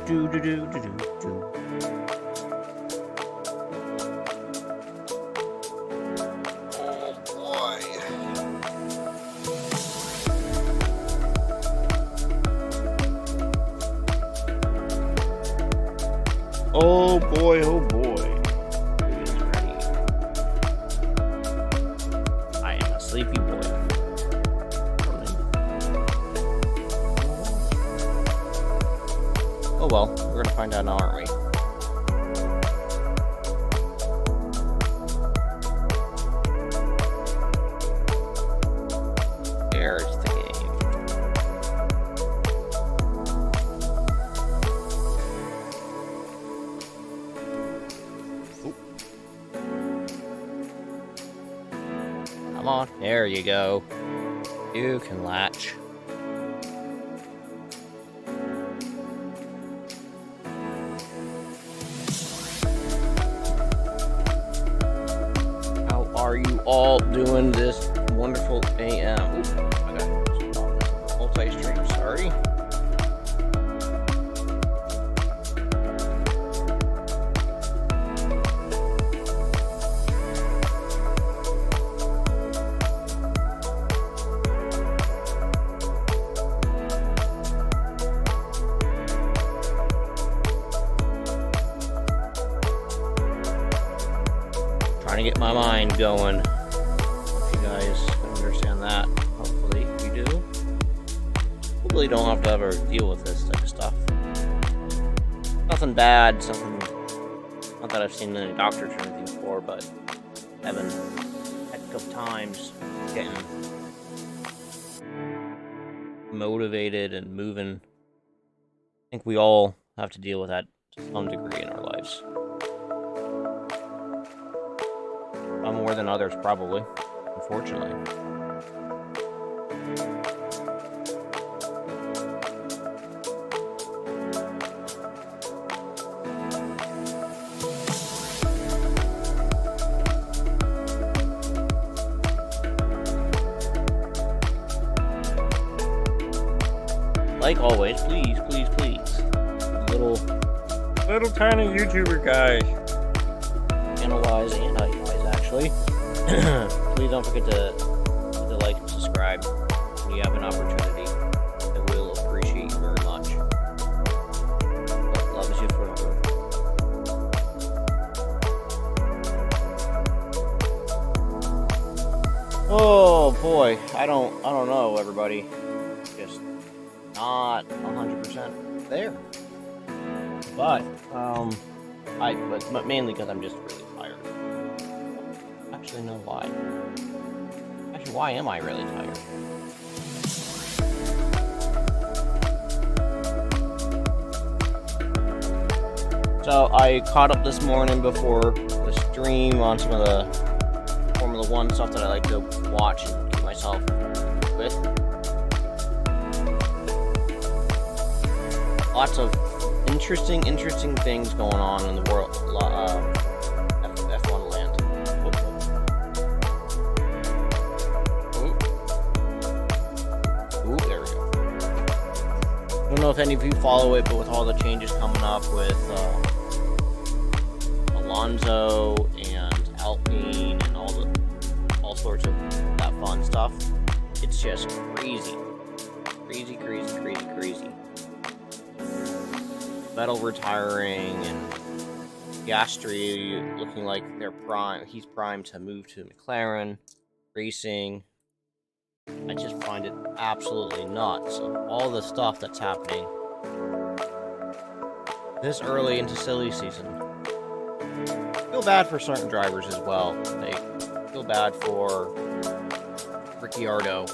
do do do do do do. Oh boy, oh boy. Who's ready? I am a sleepy boy. Oh well, we're gonna find out now, aren't we? There's the game. Oop. Come on, there you go. You can latch. How are you all doing this wonderful AM? Ooh, I got multi-stream, sorry. Trying to get my mind going. If you guys can understand that, hopefully you do. Hopefully you don't have to ever deal with this type of stuff. Nothing bad, something not that I've seen any doctors or anything before, but having heck of times getting motivated and moving. I think we all have to deal with that to some degree in our lives. More than others, probably, unfortunately. Like always, please, please, please. Little tiny YouTuber guy. Analyze and actually. Please don't forget to like and subscribe when you have an opportunity. I will appreciate you very much. Love is you forever. Oh boy, I don't know, everybody. Just not 100% there. But but mainly because I'm just really tired. Actually, no, why? Actually, why am I really tired? So I caught up this morning before the stream on some of the Formula One stuff that I like to watch and keep myself with. Lots of interesting things going on in the world. F1 land. Ooh, there we go. I don't know if any of you follow it, but with all the changes coming up with Alonso and Alpine and all sorts of that fun stuff, it's just crazy. Vettel retiring and Piastri looking like he's primed to move to McLaren racing. I just find it absolutely nuts of all the stuff that's happening this early into silly season. Feel bad for certain drivers as well. They feel bad for Ricciardo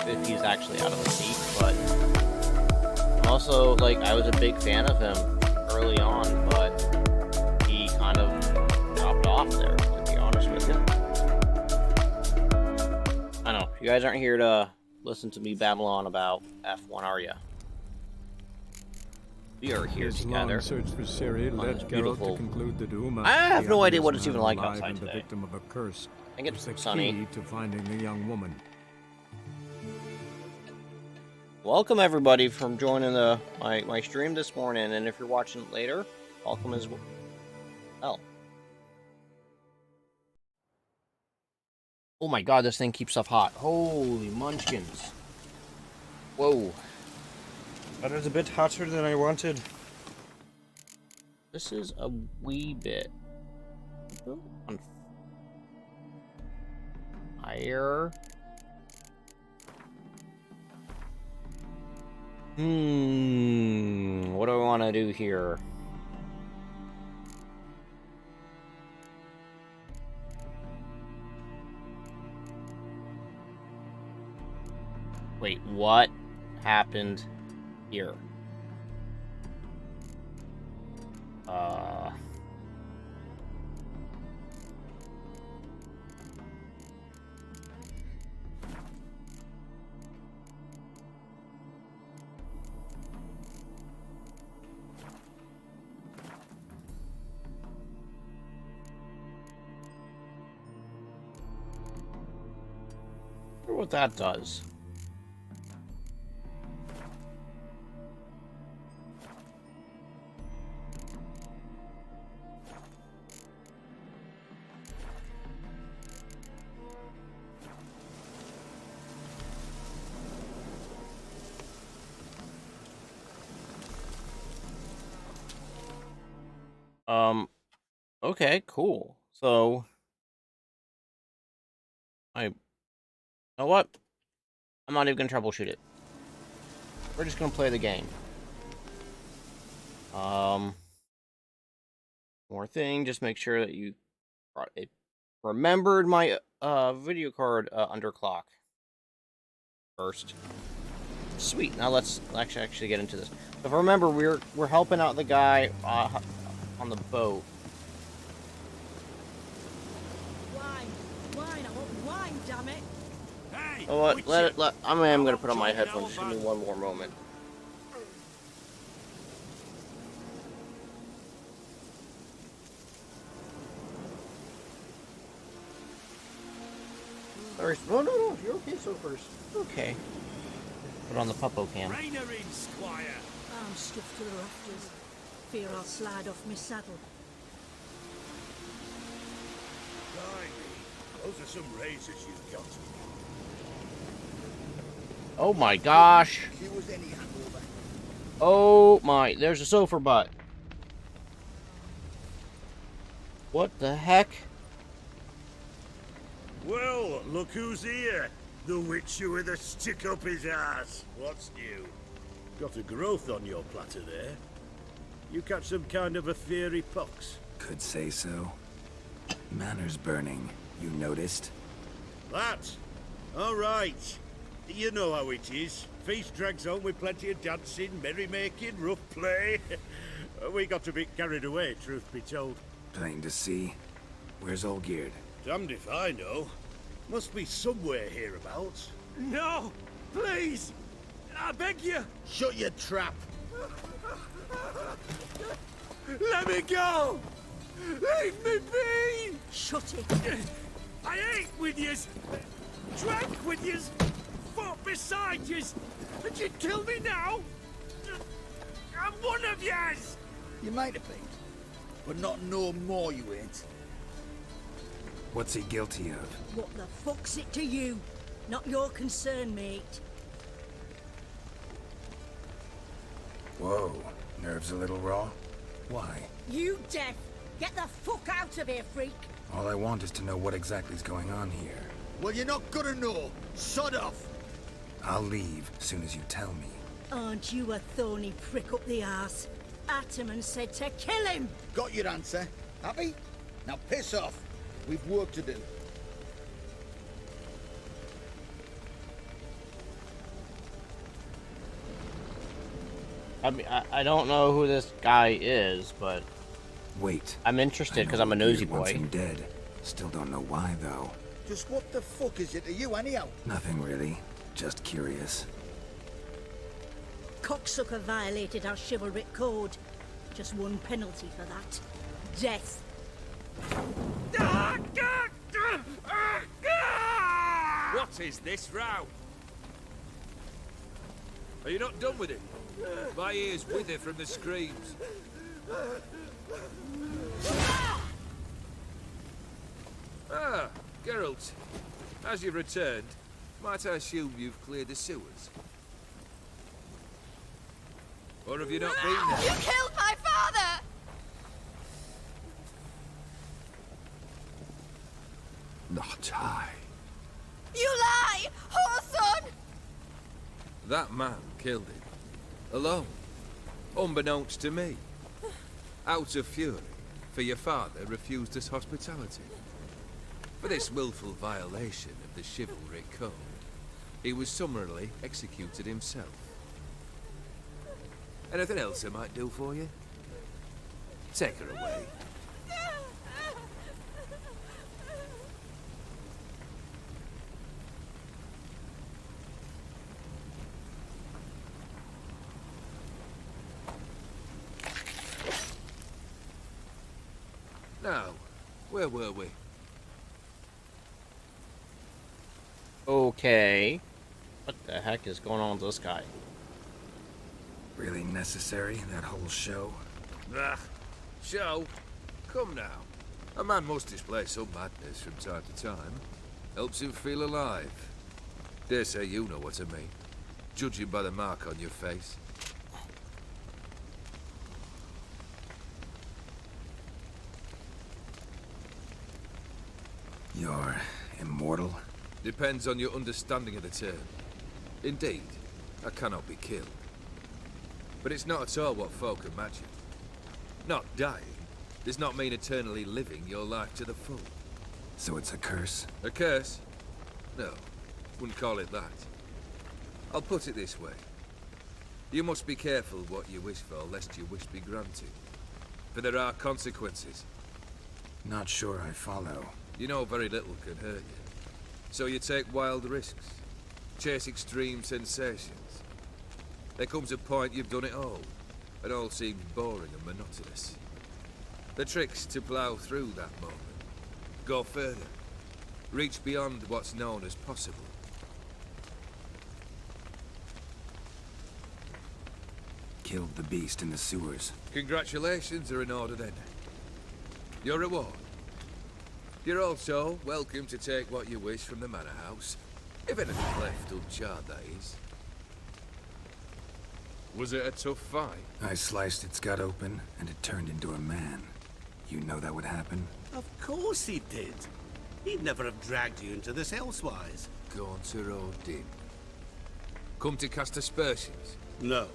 if he's actually out of the seat, but also, I was a big fan of him early on, but he kind of dropped off there, to be honest with you. I know, you guys aren't here to listen to me babble on about F1, are you? We are here together. Search for Ciri led Geralt to conclude that Uma, I have no idea what it's the even like alive outside and the today. victim of a curse, I think was it's the sunny. key to finding the young woman. Welcome everybody from joining my stream this morning, and if you're watching it later, welcome as well. Oh my god, this thing keeps stuff hot. Holy munchkins. Whoa. That is a bit hotter than I wanted. This is a wee bit on fire. What do I want to do here? Wait, what happened here? I wonder what that does. Okay, cool. So, you know what? I'm not even gonna troubleshoot it. We're just gonna play the game. More thing, just make sure that you remembered my video card underclock first. Sweet. Now let's actually get into this. So if I remember, we're helping out the guy on the boat. Wine, I want wine, damn it. Hey, Oh, what? I'm gonna put on my headphones. Just give me one more moment. First, no, you're okay so first. Okay. Put on the puppo cam. Rainer in, Squire. I'm stuffed to the rafters. Fear I'll slide off my saddle. Blimey, those are some razors you've got. Oh my gosh. Oh my, there's a sofa butt. What the heck? Well, look who's here. The Witcher with a stick up his ass. What's new? Got a growth on your platter there. You catch some kind of a fiery pox? Could say so. Manor's burning, you noticed? That? All right. You know how it is. Feast drags on with plenty of dancing, merrymaking, rough play. We got a bit carried away, truth be told. Plain to see. Where's Olgierd? Damned if I know. Must be somewhere hereabouts. No! Please! I beg you! Shut your trap! Let me go! Leave me be! Shut it. I ate with yous! Drank with yous! Fought beside yous! And you'd kill me now? I'm one of yous! You might have been, but not no more you ain't. What's he guilty of? What the fuck's it to you? Not your concern, mate. Whoa, nerves a little raw? Why? You deaf! Get the fuck out of here, freak! All I want is to know what exactly is going on here. Well, you're not gonna know. Sod off. I'll leave as soon as you tell me. Aren't you a thorny prick up the arse? Ataman said to kill him! Got your answer. Happy? Now piss off. We've work to do. I mean, I don't know who this guy is, but Wait. I'm interested because I'm a nosy Olgierd wants boy. him dead. Still don't know why, though. Just what the fuck is it to you, anyhow? Nothing really. Just curious. Cocksucker violated our chivalric code. Just one penalty for that. Death. What is this row? Are you not done with it? My ears wither from the screams. Ah, Geralt. As you've returned, might I assume you've cleared the sewers? Or have you not been there? You killed my father! Not I. You lie! Whoreson! That man killed him. Alone. Unbeknownst to me. Out of fury, for your father refused us hospitality. For this willful violation of the chivalric code, he was summarily executed himself. Anything else I might do for you? Take her away. Now, where were we? Okay. What the heck is going on with this guy? Really necessary, that whole show? Ah, show? Come now. A man must display some madness from time to time. Helps him feel alive. Dare say you know what I mean. Judging by the mark on your face. You're immortal? Depends on your understanding of the term. Indeed, I cannot be killed. But it's not at all what folk imagine. Not dying does not mean eternally living your life to the full. So it's a curse? A curse? No, wouldn't call it that. I'll put it this way. You must be careful what you wish for, lest your wish be granted. For there are consequences. Not sure I follow. You know very little can hurt you. So you take wild risks. Chase extreme sensations. There comes a point you've done it all. It all seems boring and monotonous. The trick's to plough through that moment. Go further. Reach beyond what's known as possible. Killed the beast in the sewers. Congratulations are in order then. Your reward. You're also welcome to take what you wish from the manor house. If anything's left uncharred, that is. Was it a tough fight? I sliced its gut open, and it turned into a man. You know that would happen? Of course he did. He'd never have dragged you into this elsewise. Gaunter O'Dim. Come to cast aspersions? No.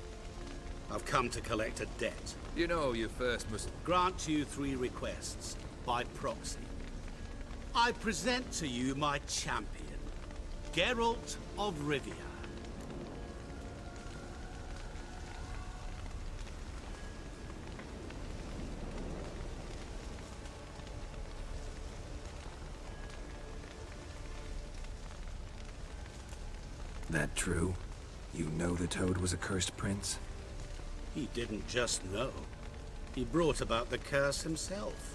I've come to collect a debt. You know you first must... Grant you 3 requests, by proxy. I present to you my champion, Geralt of Rivia. That true? You know the Toad was a cursed prince? He didn't just know. He brought about the curse himself.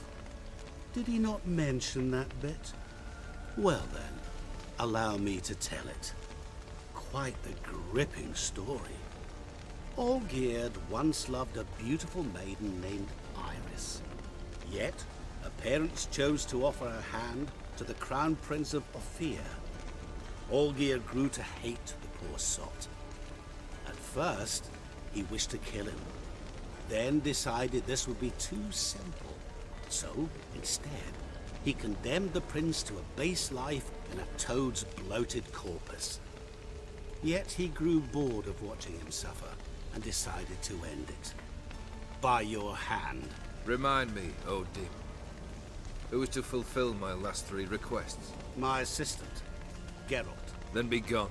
Did he not mention that bit? Well then, allow me to tell it. Quite the gripping story. Olgierd once loved a beautiful maiden named Iris. Yet, her parents chose to offer her hand to the Crown Prince of Ophir. Olgierd grew to hate the poor sot. At first, he wished to kill him. Then decided this would be too simple. So, instead, he condemned the prince to a base life in a toad's bloated corpus. Yet he grew bored of watching him suffer and decided to end it. By your hand. Remind me, O'Dim. Who is to fulfill my last 3 requests? My assistant, Geralt. Then be gone.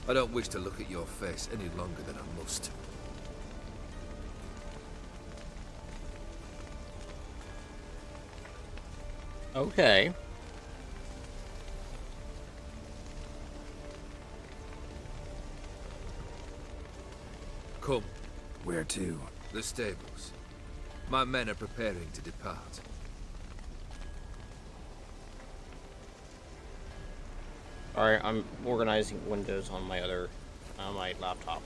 I don't wish to look at your face any longer than I must. Okay. Come. Where to? The stables. My men are preparing to depart. Alright, I'm organizing windows on my other on my laptop.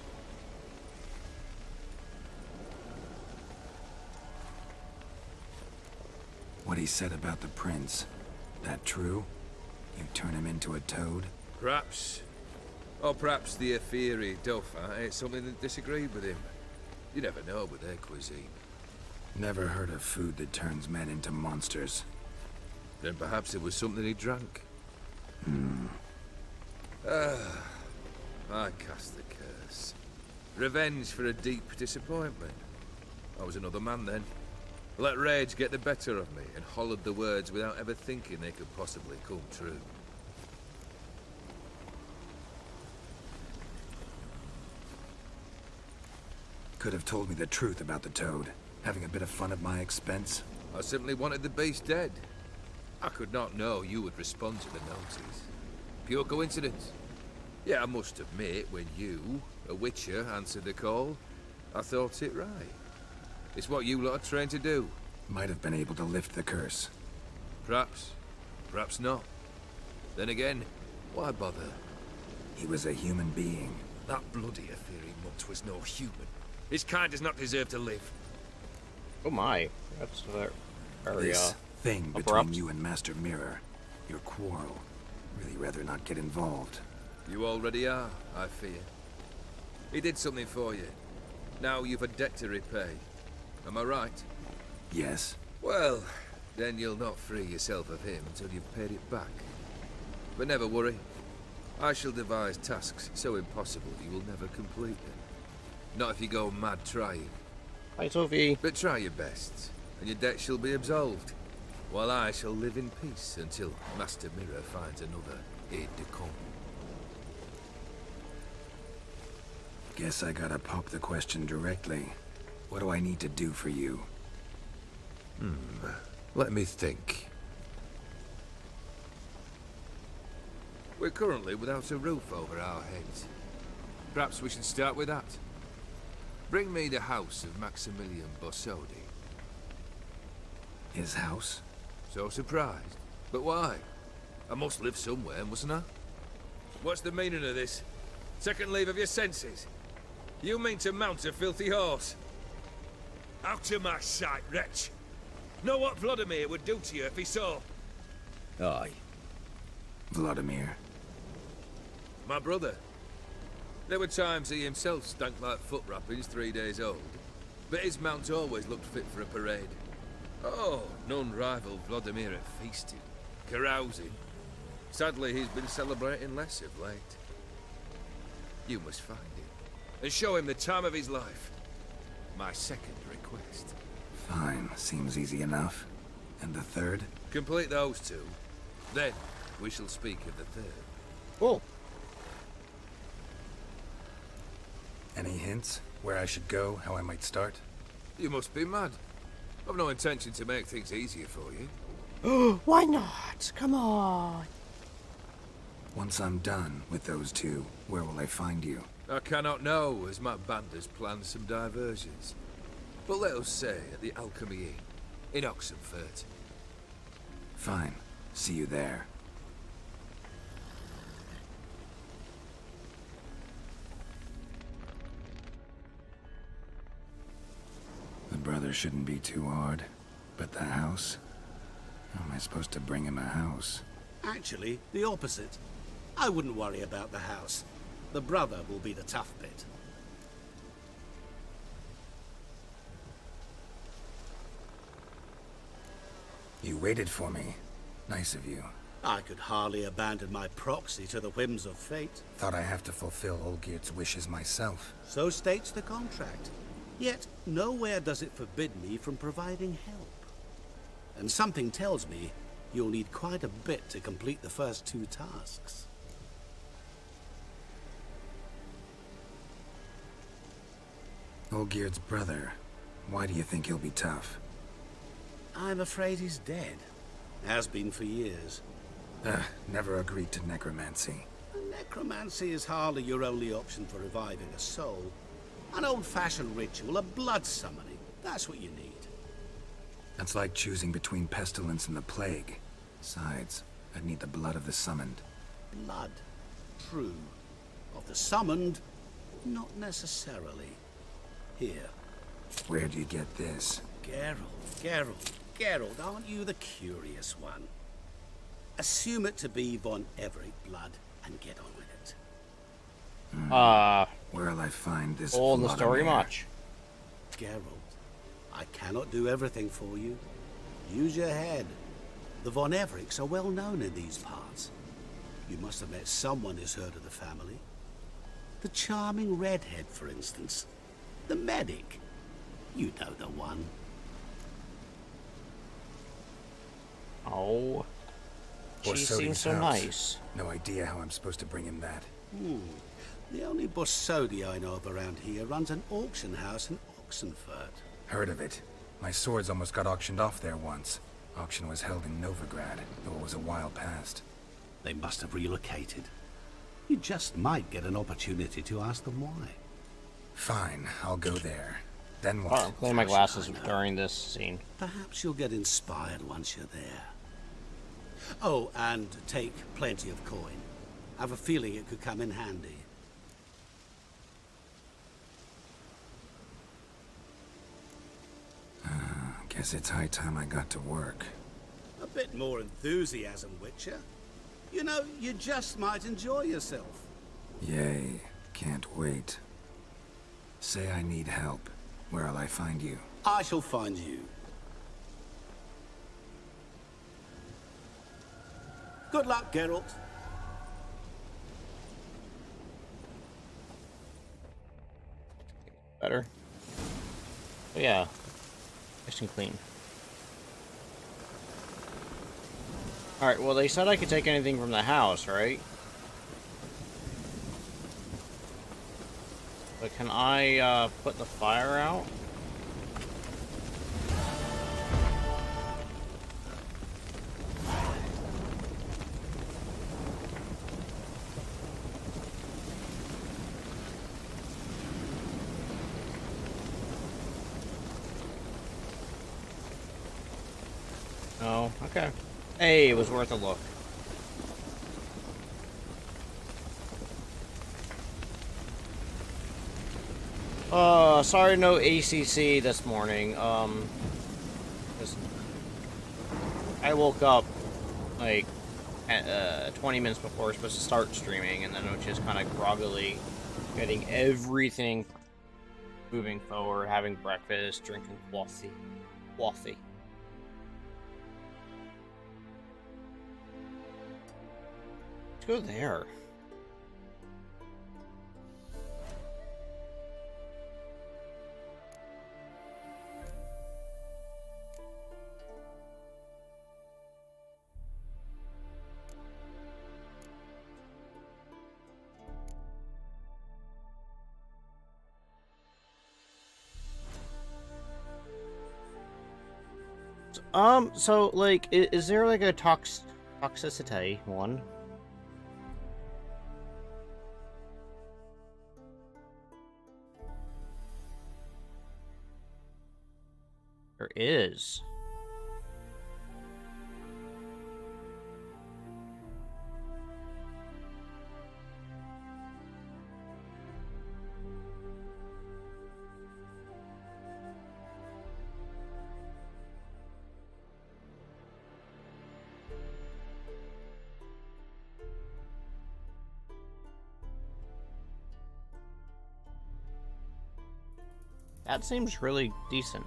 What he said about the prince, that true? You turn him into a toad? Perhaps. Or perhaps the Aetheri Dauphin ate something that disagreed with him. You never know with their cuisine. Never heard of food that turns men into monsters. Then perhaps it was something he drank. I cast the curse. Revenge for a deep disappointment. I was another man then. Let rage get the better of me and hollered the words without ever thinking they could possibly come true. Could have told me the truth about the toad. Having a bit of fun at my expense. I simply wanted the beast dead. I could not know you would respond to the notice. Pure coincidence. Yeah, I must admit, when you, a witcher, answered the call, I thought it right. It's what you lot are trained to do. Might have been able to lift the curse. Perhaps. Perhaps not. Then again, why bother? He was a human being. That bloody Aetheri mutt was no human. His kind does not deserve to live. Oh my, that's very This thing abrupt. between you and Master Mirror, your quarrel. Really rather not get involved. You already are, I fear. He did something for you. Now you've a debt to repay. Am I right? Yes. Well, then you'll not free yourself of him until you've paid it back. But never worry. I shall devise tasks so impossible you will never complete them. Not if you go mad trying. Hi, Sophie. But try your best, and your debt shall be absolved, while I shall live in peace until Master Mirror finds another aide-de-camp. Guess I gotta pop the question directly. What do I need to do for you? Let me think. We're currently without a roof over our heads. Perhaps we should start with that. Bring me the house of Maximilian Borsodi. His house? So surprised. But why? I must live somewhere, mustn't I? What's the meaning of this? Second leave of your senses? You mean to mount a filthy horse? Out of my sight, wretch! Know what Vladimir would do to you if he saw? Aye. Vladimir. My brother. There were times he himself stank like foot wrappings 3 days old, but his mount always looked fit for a parade. Oh, none rival Vladimir at feasting, carousing. Sadly, he's been celebrating less of late. You must find him, and show him the time of his life. My second request. Fine, seems easy enough. And the third? Complete those two, then we shall speak of the third. Cool. Any hints? Where I should go? How I might start? You must be mad. I've no intention to make things easier for you. Why not? Come on. Once I'm done with those two, where will I find you? I cannot know, as my band has planned some diversions. But let us say at the Alchemy Inn, in Oxenfurt. Fine. See you there. The brother shouldn't be too hard. But the house? How am I supposed to bring him a house? Actually, the opposite. I wouldn't worry about the house. The brother will be the tough bit. You waited for me. Nice of you. I could hardly abandon my proxy to the whims of fate. Thought I have to fulfill Olgierd's wishes myself. So states the contract. Yet, nowhere does it forbid me from providing help. And something tells me you'll need quite a bit to complete the first two tasks. Olgierd's brother. Why do you think he'll be tough? I'm afraid he's dead. Has been for years. Never agreed to necromancy. Necromancy is hardly your only option for reviving a soul. An old-fashioned ritual, a blood summoning. That's what you need. That's like choosing between pestilence and the plague. Besides, I'd need the blood of the summoned. Blood. True. Of the summoned, Not necessarily. Here. Where'd you get this? Geralt, aren't you the curious one? Assume it to be von Everett blood and get on with it. Where'll I find this Old in the story Vladimir? much. Geralt, I cannot do everything for you. Use your head. The von Evericks are well known in these parts. You must have met someone who's heard of the family. The charming redhead, for instance. The medic. You know the one. Oh. She Borsodi's seems so house. nice. No idea how I'm supposed to bring him that. The only Borsodi I know of around here runs an auction house in Oxenfurt. Heard of it. My swords almost got auctioned off there once. Auction was held in Novigrad, though it was a while past. They must have relocated. You just might get an opportunity to ask them why. Fine, I'll go there. Then what? Oh, I'm cleaning my glasses during this scene. Perhaps you'll get inspired once you're there. Oh, and take plenty of coin. I have a feeling it could come in handy. Guess it's high time I got to work. A bit more enthusiasm, Witcher. You know, you just might enjoy yourself. Yay, can't wait. Say I need help. Where'll I find you? I shall find you. Good luck, Geralt. Better. Oh, yeah. Nice and clean. Alright, well, they said I could take anything from the house, right? But can I, put the fire out? Oh, okay. Hey, it was worth a look. Sorry no ACC this morning. Just I woke up like 20 minutes before I was supposed to start streaming, and then I was just kind of groggily getting everything moving forward, having breakfast, drinking coffee. Let's go there. So, like, is there, like, a toxicity one? There is. That seems really decent.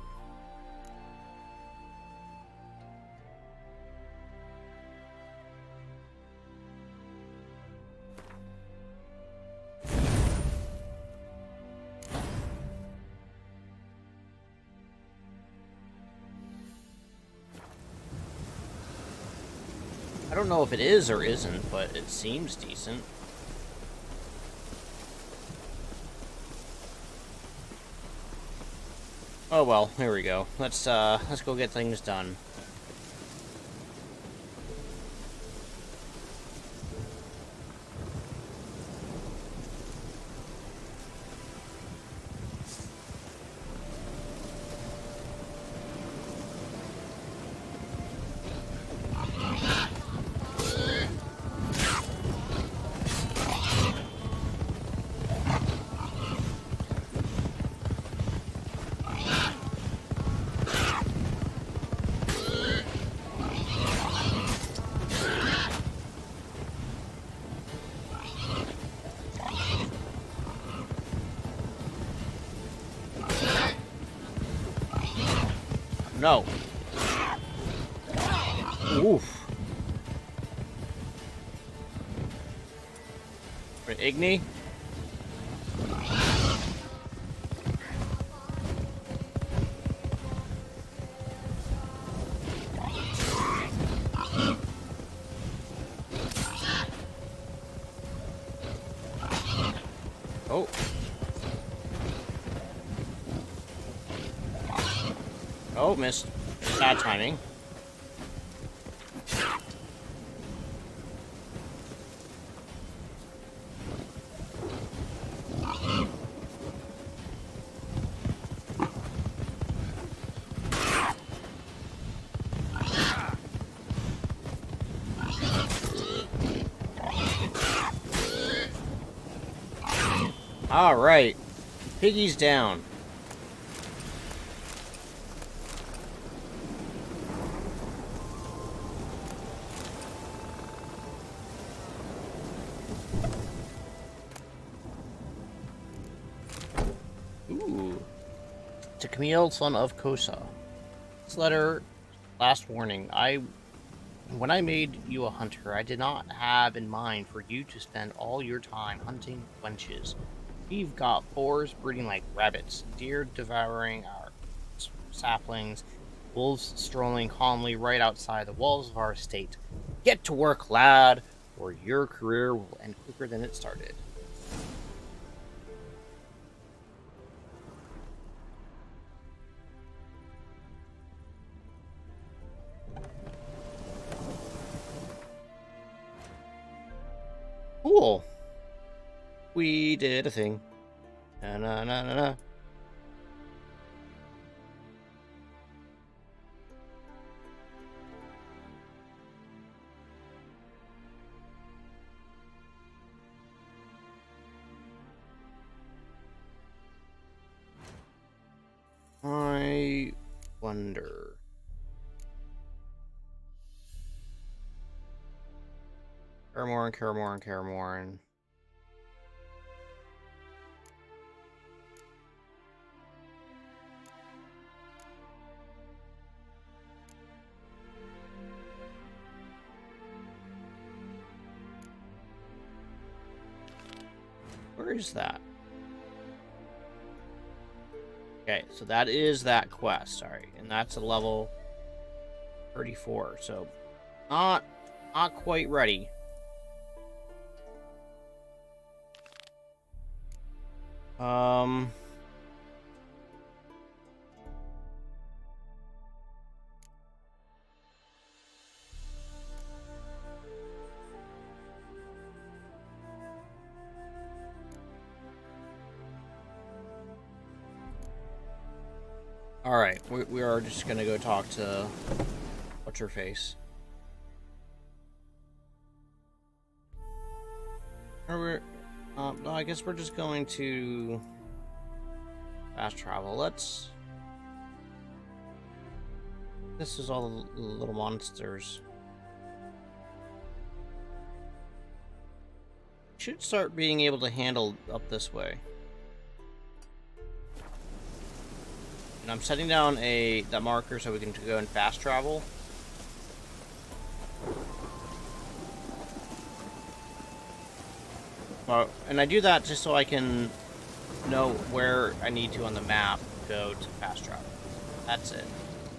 I don't know if it is or isn't, but it seems decent. Oh well, here we go. Let's go get things done. No. Oof. Wait, Igni? Oh. Oh, missed. Bad timing. All right, Piggy's down. Ooh. To Camille, son of Kosa. This letter, last warning. When I made you a hunter, I did not have in mind for you to spend all your time hunting wenches. We've got boars breeding like rabbits, deer devouring our saplings, wolves strolling calmly right outside the walls of our estate. Get to work, lad, or your career will end quicker than it started. Cool. We did a thing. Na na na na na. I wonder. Karamorn. Where is that? Okay, so that is that quest, alright, and that's a level 34, so not quite ready. Alright, we are just gonna go talk to what's her face. Or no, I guess we're just going to fast travel. Let's. This is all the little monsters. Should start being able to handle up this way. And I'm setting down that marker so we can go and fast travel. And I do that just so I can know where I need to on the map go to fast travel. That's it.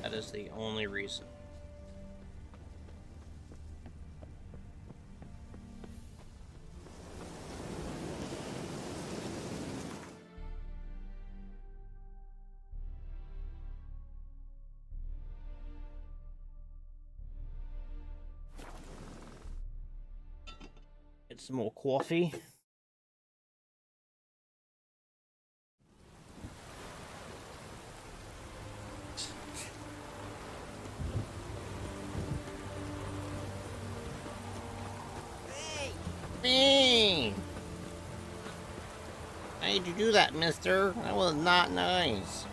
That is the only reason. Get some more coffee. Hey! Why did you do that, mister? That was not nice.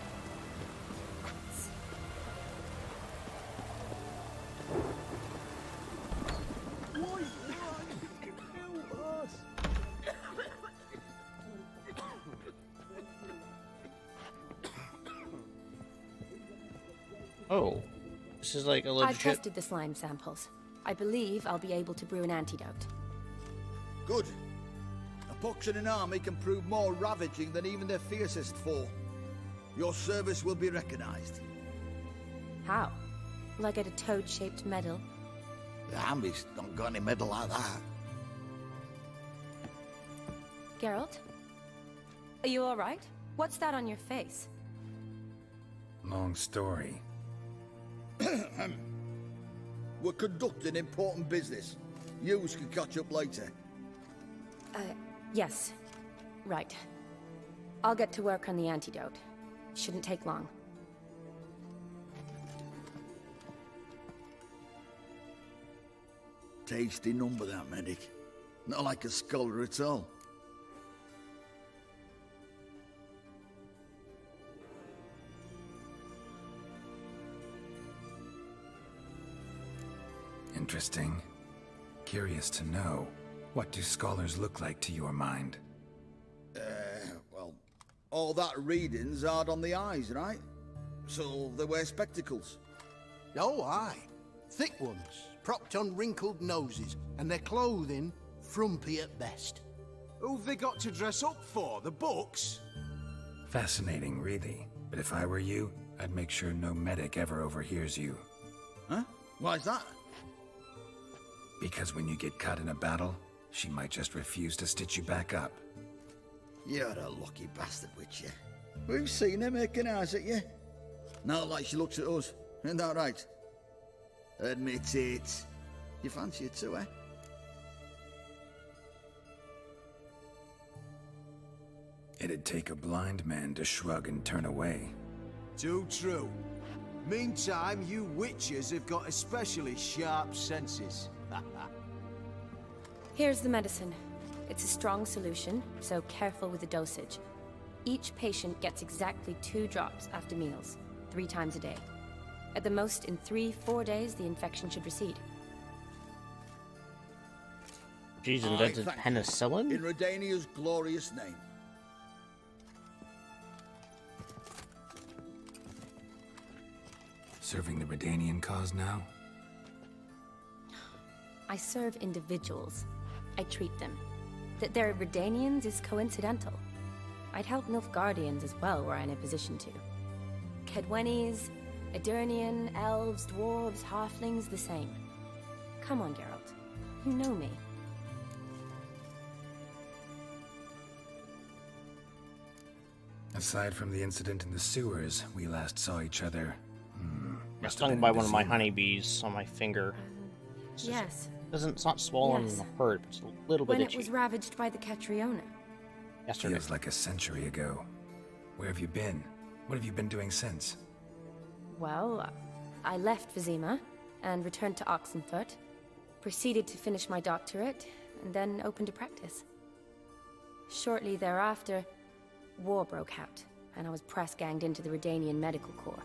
Oh, this is like a I've legit. tested the slime samples. I believe I'll be able to brew an antidote. Good. A pox in an army can prove more ravaging than even their fiercest foe. Your service will be recognized. How? Will I get a toad-shaped medal? The army's not got any medal like that. Geralt? Are you alright? What's that on your face? Long story. We're conducting important business. Yous can catch up later. Yes. Right. I'll get to work on the antidote. Shouldn't take long. Tasty number, that medic. Not like a scholar at all. Interesting. Curious to know, what do scholars look like to your mind? Well, all that reading's hard on the eyes, right? So they wear spectacles. Oh, aye. Thick ones, propped on wrinkled noses, and their clothing frumpy at best. Who've they got to dress up for? The books? Fascinating, really. But if I were you, I'd make sure no medic ever overhears you. Huh? Why's that? Because when you get caught in a battle, she might just refuse to stitch you back up. You're a lucky bastard, Witcher. We've seen her making eyes at you. Not like she looks at us. Isn't that right? Admit it. You fancy it too, eh? It'd take a blind man to shrug and turn away. Too true. Meantime, you witches have got especially sharp senses. Here's the medicine. It's a strong solution, so careful with the dosage. Each patient gets exactly 2 drops after meals, 3 times a day. At the most, in 3-4 days, the infection should recede. She's Aye, invented thank you. penicillin? In Redania's glorious name. Serving the Redanian cause now? I serve individuals. I treat them. That they're Redanians is coincidental. I'd help Nilfgaardians as well were I in a position to. Kedwenis, Edirnian, elves, dwarves, halflings, the same. Come on, Geralt. You know me. Aside from the incident in the sewers, we last saw each other. I must have stung been by in one of my Vizima. honeybees on my finger. Yes. It's not swollen Yes. or hurt, it's a little bit When itchy. it was ravaged by the Catriona. Yesterday. Feels like a century ago. Where have you been? What have you been doing since? Well, I left Vizima and returned to Oxenfurt, proceeded to finish my doctorate, and then opened a practice. Shortly thereafter, war broke out, and I was press-ganged into the Redanian Medical Corps.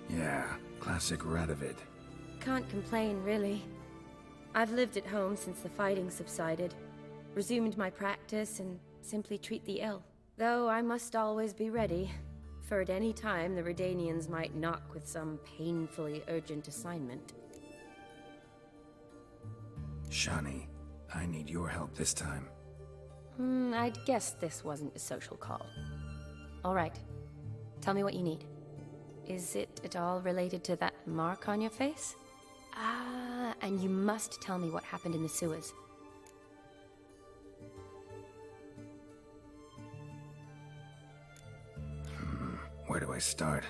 Yeah, classic Radovid. Can't complain, really. I've lived at home since the fighting subsided, resumed my practice, and simply treat the ill. Though I must always be ready, for at any time the Redanians might knock with some painfully urgent assignment. Shani, I need your help this time. I'd guessed this wasn't a social call. All right. Tell me what you need. Is it at all related to that mark on your face? Ah, and you must tell me what happened in the sewers. Where do I start?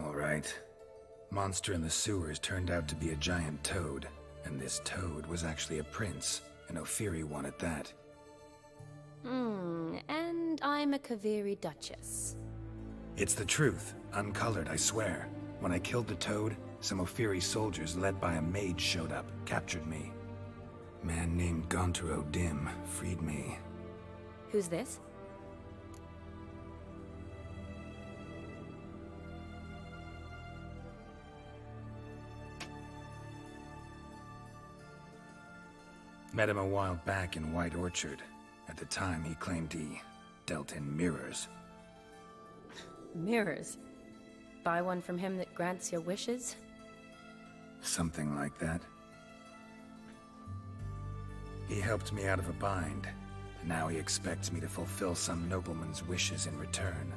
All right. Monster in the sewers turned out to be a giant toad, and this toad was actually a prince, an Ophiri one at that. And I'm a Kaviri Duchess. It's the truth, uncolored, I swear. When I killed the toad, some Ophiri soldiers led by a mage showed up, captured me. Man named Gontaro Dim freed me. Who's this? Met him a while back in White Orchard. At the time, he claimed he dealt in mirrors. Mirrors. buy one from him that grants your wishes? Something like that. He helped me out of a bind, and now he expects me to fulfill some nobleman's wishes in return.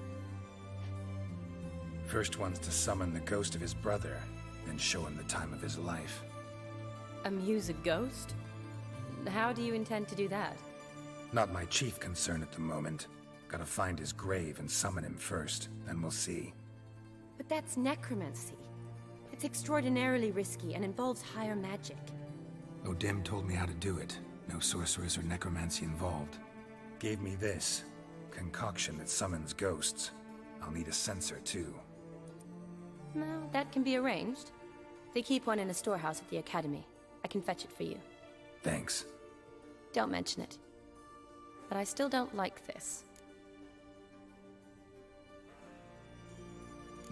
First one's to summon the ghost of his brother, then show him the time of his life. Amuse a ghost? How do you intend to do that? Not my chief concern at the moment. Gotta find his grave and summon him first, then we'll see. But that's necromancy. It's extraordinarily risky and involves higher magic. O'Dim told me how to do it. No sorcerers or necromancy involved. Gave me this concoction that summons ghosts. I'll need a censer too. No, that can be arranged. They keep one in a storehouse at the academy. I can fetch it for you. Thanks. Don't mention it. But I still don't like this.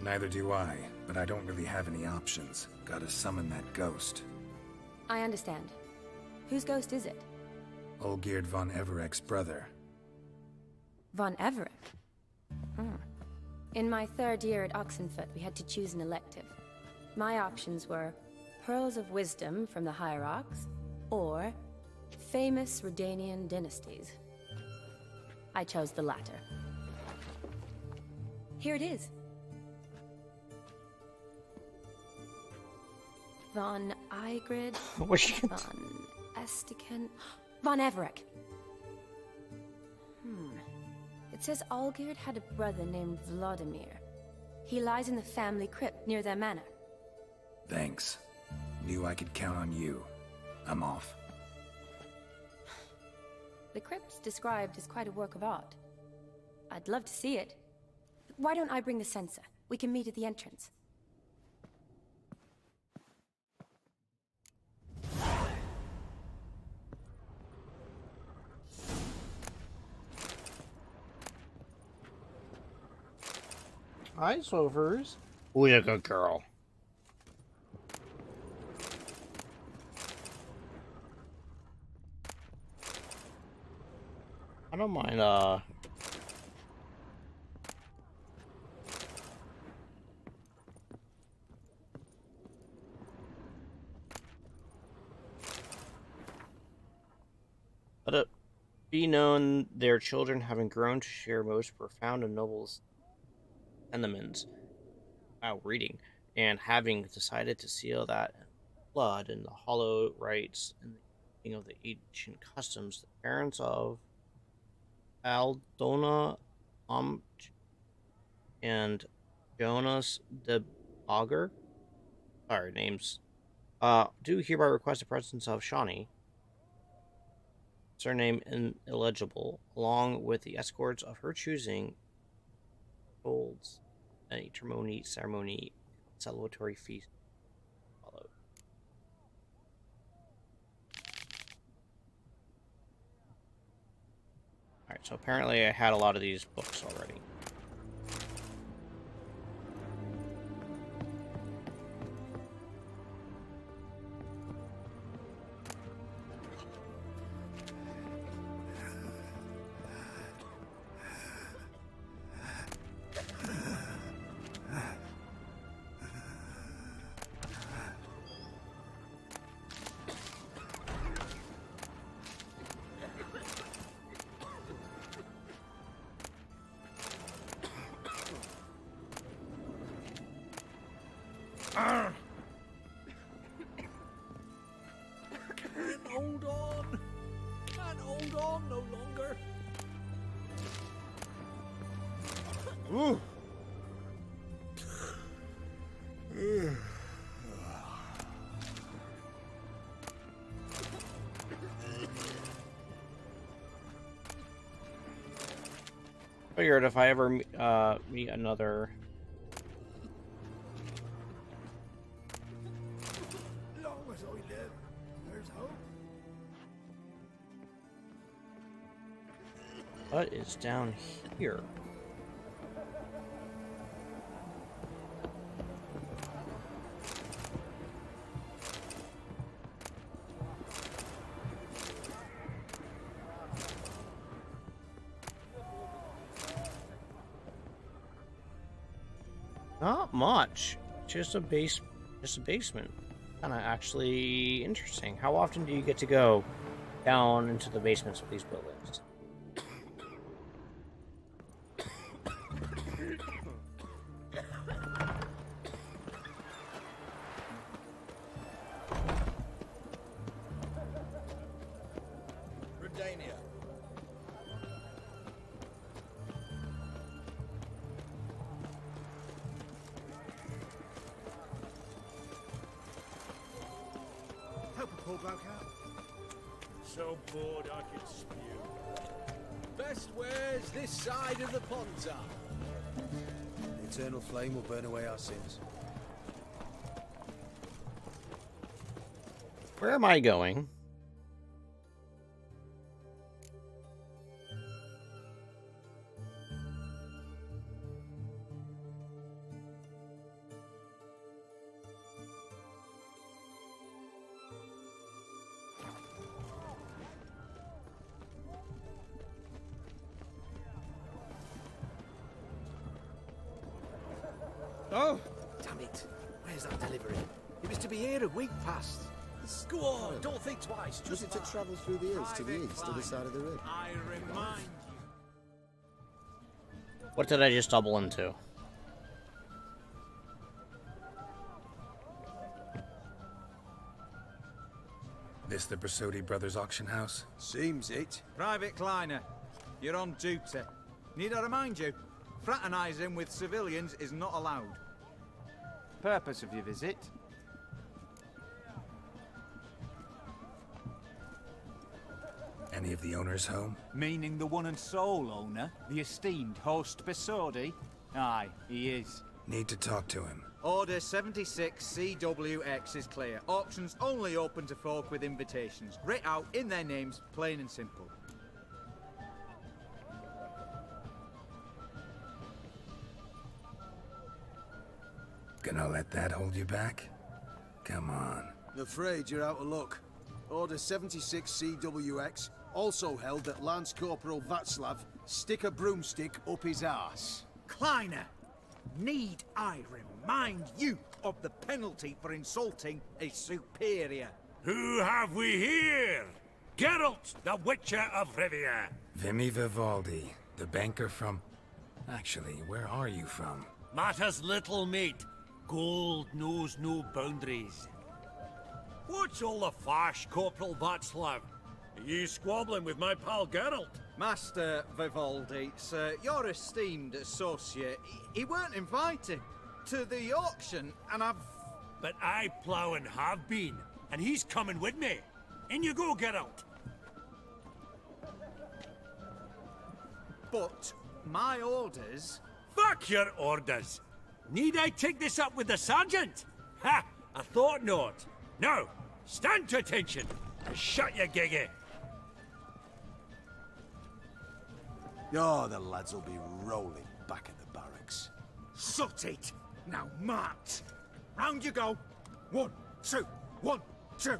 Neither do I, but I don't really have any options. Gotta summon that ghost. I understand. Whose ghost is it? Olgierd von Everek's brother. Von Everek? In my third year at Oxenfoot, we had to choose an elective. My options were Pearls of Wisdom from the Hierarchs, or Famous Redanian Dynasties. I chose the latter. Here it is. Von Igrid, Von Estiken, Von Everek. It says Olgierd had a brother named Vladimir. He lies in the family crypt near their manor. Thanks. Knew I could count on you. I'm off. The crypt's described as quite a work of art. I'd love to see it. Why don't I bring the censer? We can meet at the entrance. Hi, Sovers. Oh, you're a good girl. I don't mind, Let it be known their children having grown to share most profound and noble sentiments. Wow, reading. And having decided to seal that blood in the hollow rites and the keeping of the ancient customs, the parents of Aldona and Jonas de Auger, sorry, names, do hereby request the presence of Shawnee, surname illegible, along with the escorts of her choosing, holds a ceremony, celebratory feast followed. Alright, so apparently I had a lot of these books already. Can't hold on no longer. Ooh. Figured if I ever meet another Long as I live, there's hope. what is down here? Not much. Just a basement. Kind of actually interesting. How often do you get to go down into the basements of these buildings? Redania. Help a poor bloke out. So bored I could spew. Best wares this side of the ponds are. The eternal flame will burn away our sins. Where am I going? Oh! Damn it. Where's that delivery? It was to be here a week past. Go on, don't think twice. Was it to travel through the hills to the east, to the side of the river? I remind What did I just double into? This the Brasodi Brothers auction house? Seems it. Private Kleiner, you're on duty. Need I remind you, fraternizing with civilians is not allowed. Purpose of your visit? Any of the owners home? Meaning the one and sole owner, the esteemed host Besodi? Aye, he is. Need to talk to him. Order 76 CWX is clear. Auctions only open to folk with invitations. Writ out in their names, plain and simple. Gonna let that hold you back? Come on. I'm afraid you're out of luck. Order 76 CWX also held that Lance Corporal Václav stick a broomstick up his arse. Kleiner, need I remind you of the penalty for insulting a superior? Who have we here? Geralt, the Witcher of Rivia. Vimy Vivaldi, the banker from... Actually, where are you from? Matters little, mate. Gold knows no boundaries. What's all the fash, Corporal Václav? Are you squabbling with my pal Geralt? Master Vivaldi, sir, your esteemed associate, he weren't invited to the auction, and I've... But I plough and have been, and he's coming with me. In you go, Geralt. But my orders... Fuck your orders! Need I take this up with the sergeant? Ha! I thought not. Now, stand to attention and shut your giggy. Oh, the lads will be rolling back at the barracks. Sut it! Now march! Round you go! 1, 2, 1, 2!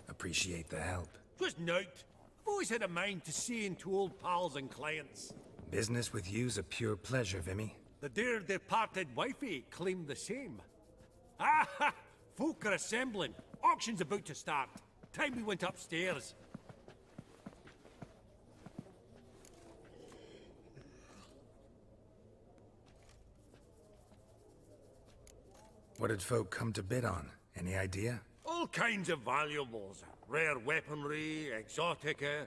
Appreciate the help. 'Twas nowt. I've always had a mind to see into old pals and clients. Business with you's a pure pleasure, Vimy. The dear departed wifey claimed the same. Ah ha! Folk are assembling. Auction's about to start. Time we went upstairs. What did folk come to bid on? Any idea? All kinds of valuables. Rare weaponry, exotica.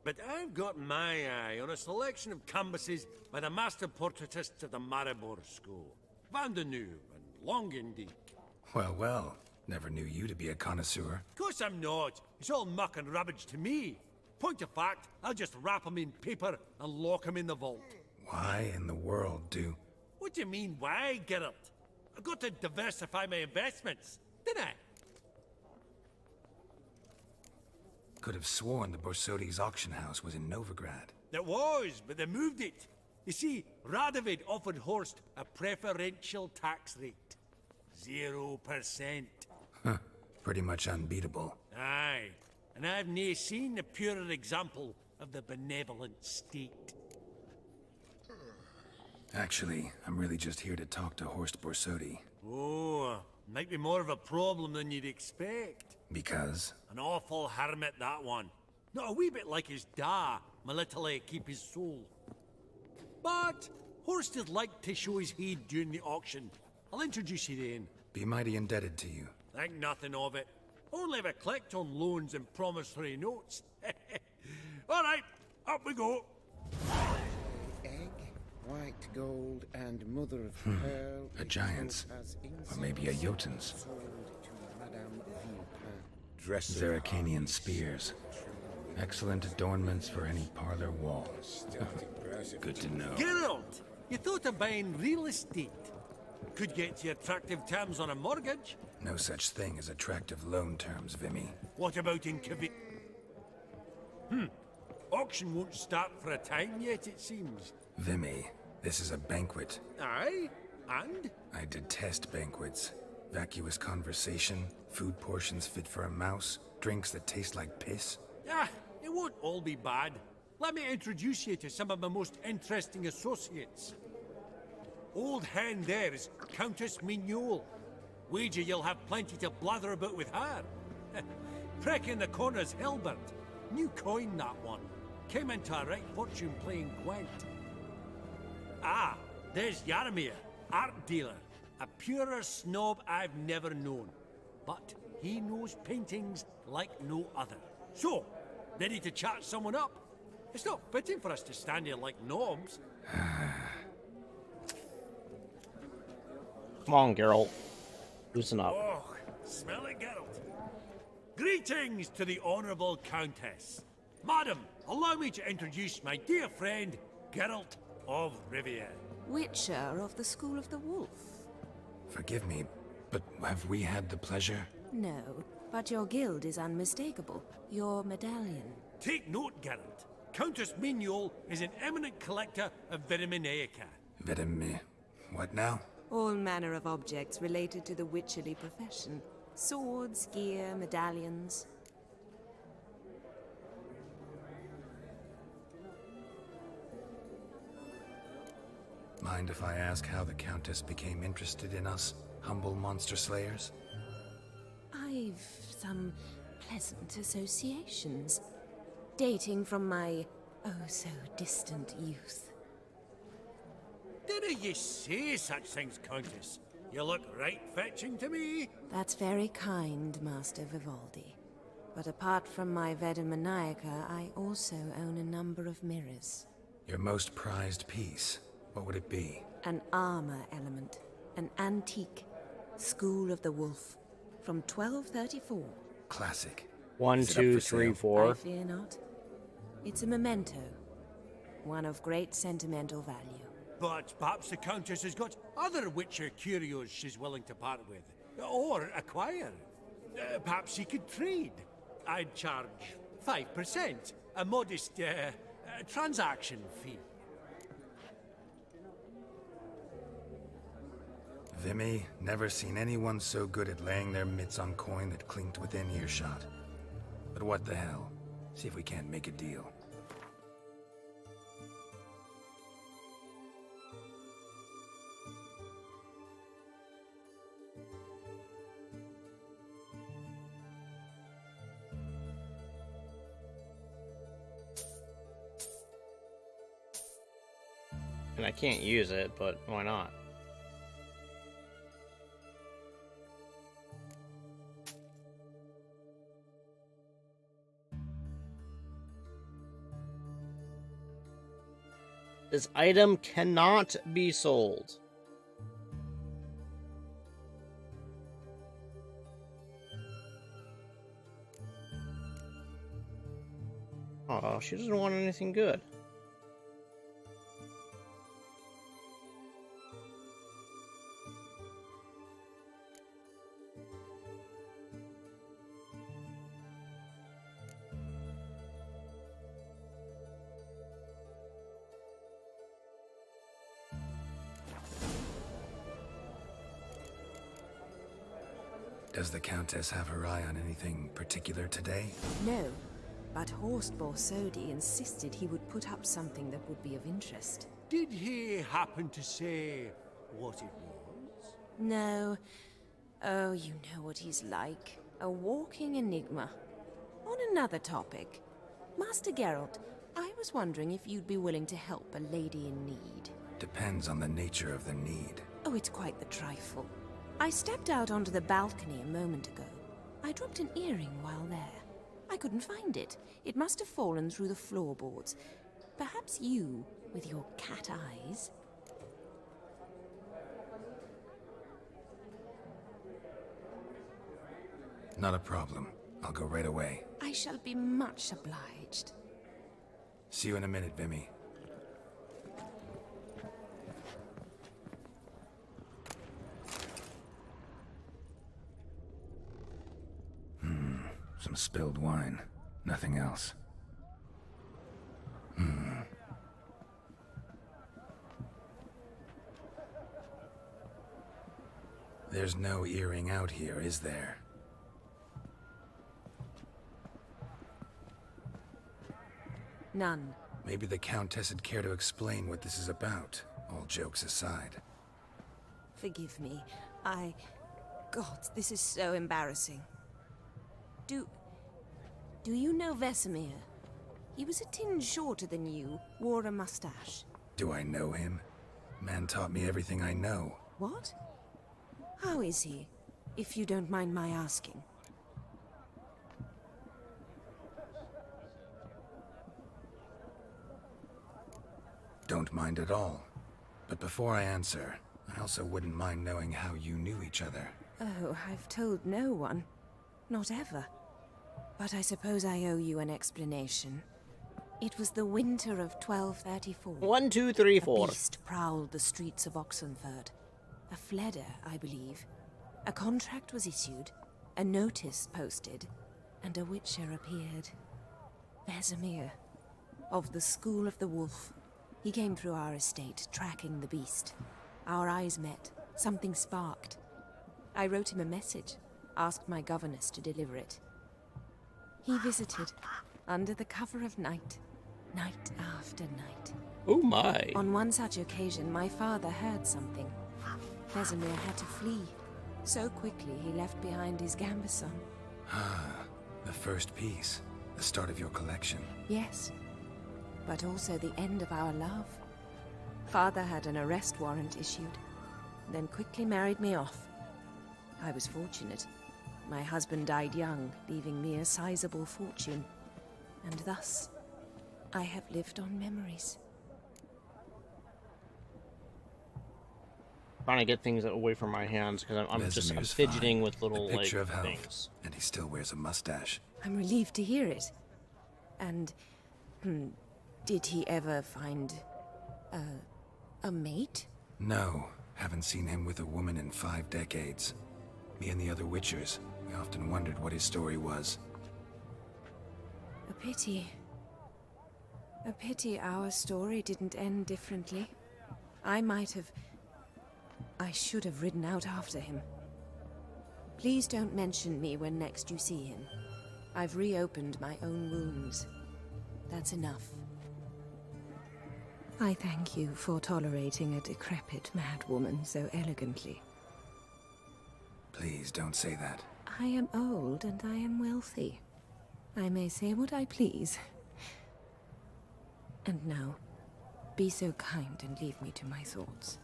But I've got my eye on a selection of canvases by the master portraitists of the Maribor School. Van de Neuve and Longendijk. Well, well. Never knew you to be a connoisseur. Of course I'm not. It's all muck and rubbish to me. Point of fact, I'll just wrap 'em in paper and lock 'em in the vault. Why in the world do... What do you mean, why, Geralt? I've got to diversify my investments, didn't I? Could have sworn the Borsodi's auction house was in Novigrad. It was, but they moved it. You see, Radovid offered Horst a preferential tax rate. 0%. Huh. Pretty much unbeatable. Aye, and I've nae seen a purer example of the benevolent state. Actually, I'm really just here to talk to Horst Borsodi. Oh, might be more of a problem than you'd expect. Because? An awful hermit, that one. Not a wee bit like his da, my little keep his soul. But Horst is like to show his head during the auction. I'll introduce you then. Be mighty indebted to you. Think nothing of it. Only if I collect on loans and promissory notes. All right, up we go. Egg, white gold, and mother of pearl. A giant's. Or maybe a Jotun's. Zeracanian spears. Excellent adornments for any parlor wall. Good to know. Geralt, you thought of buying real estate? Could get you attractive terms on a mortgage. No such thing as attractive loan terms, Vimy. What about in Kavik? Auction won't start for a time yet, it seems. Vimy, this is a banquet. Aye, and? I detest banquets. Vacuous conversation, food portions fit for a mouse, drinks that taste like piss. Ah, it won't all be bad. Let me introduce you to some of my most interesting associates. Old hen there is Countess Mignol. Wager you'll have plenty to blather about with her. Prick in the corner's Hilbert. New coin, that one. Came into a right fortune playing Gwent. Ah, there's Yaramir, art dealer. A purer snob I've never known. But he knows paintings like no other. So, ready to chat someone up? It's not fitting for us to stand here like knobs. Come on, Geralt. Loosen up. Oh, smell it, Geralt. Greetings to the Honourable Countess. Madam, allow me to introduce my dear friend, Geralt of Rivia. Witcher of the School of the Wolf. Forgive me, but have we had the pleasure? No, but your guild is unmistakable. Your medallion. Take note, Geralt. Countess Mignol is an eminent collector of Vitaminaica. What now? All manner of objects related to the witcherly profession. Swords, gear, medallions. Mind if I ask how the Countess became interested in us, humble monster slayers? I've some pleasant associations, dating from my oh-so-distant youth. Didn't you say such things, Countess? You look right fetching to me. That's very kind, Master Vivaldi. But apart from my Veda Maniaca, I also own a number of mirrors. Your most prized piece, what would it be? An armor element. An antique. School of the Wolf. From 1234. Classic. 1, 2, 3, 4. I fear not. It's a memento. One of great sentimental value. But perhaps the Countess has got other Witcher curios she's willing to part with. Or acquire. Perhaps she could trade. I'd charge 5%. A modest transaction fee. Vimy, never seen anyone so good at laying their mitts on coin that clinked within earshot. But what the hell? See if we can't make a deal. And I can't use it, but why not? This item cannot be sold. Oh, she doesn't want anything good. Does the Countess have her eye on anything particular today? No, but Horst Borsodi insisted he would put up something that would be of interest. Did he happen to say what it was? No. Oh, you know what he's like. A walking enigma. On another topic, Master Geralt, I was wondering if you'd be willing to help a lady in need. Depends on the nature of the need. Oh, it's quite the trifle. I stepped out onto the balcony a moment ago. I dropped an earring while there. I couldn't find it. It must have fallen through the floorboards. Perhaps you, with your cat eyes... Not a problem. I'll go right away. I shall be much obliged. See you in a minute, Vimy. Some spilled wine. Nothing else. There's no earring out here, is there? None. Maybe the Countess would care to explain what this is about, all jokes aside. Forgive me. God, this is so embarrassing. Do you know Vesemir? He was a tinge shorter than you, wore a mustache. Do I know him? Man taught me everything I know. What? How is he, if you don't mind my asking? Don't mind at all. But before I answer, I also wouldn't mind knowing how you knew each other. Oh, I've told no one. Not ever. But I suppose I owe you an explanation. It was the winter of 1234. 1, 2, 3, 4. A beast prowled the streets of Oxenford. A Fleder, I believe. A contract was issued, a notice posted, and a Witcher appeared. Vesemir, of the School of the Wolf. He came through our estate, tracking the beast. Our eyes met. Something sparked. I wrote him a message, asked my governess to deliver it. He visited, under the cover of night, night after night. Oh my. On one such occasion, my father heard something. Vesemir had to flee. So quickly, he left behind his gambeson. Ah, the first piece. The start of your collection. Yes, but also the end of our love. Father had an arrest warrant issued, then quickly married me off. I was fortunate. My husband died young, leaving me a sizable fortune. And thus, I have lived on memories. Trying to get things away from my hands because I'm Vesemir's fidgeting fine. with little A picture like of health, things. and he still wears a mustache. I'm relieved to hear it. And, did he ever find a mate? No, haven't seen him with a woman in 5 decades. Me and the other Witchers, we often wondered what his story was. A pity. A pity our story didn't end differently. I should have ridden out after him. Please don't mention me when next you see him. I've reopened my own wounds. That's enough. I thank you for tolerating a decrepit madwoman so elegantly. Please don't say that. I am old and I am wealthy. I may say what I please. And now, be so kind and leave me to my thoughts.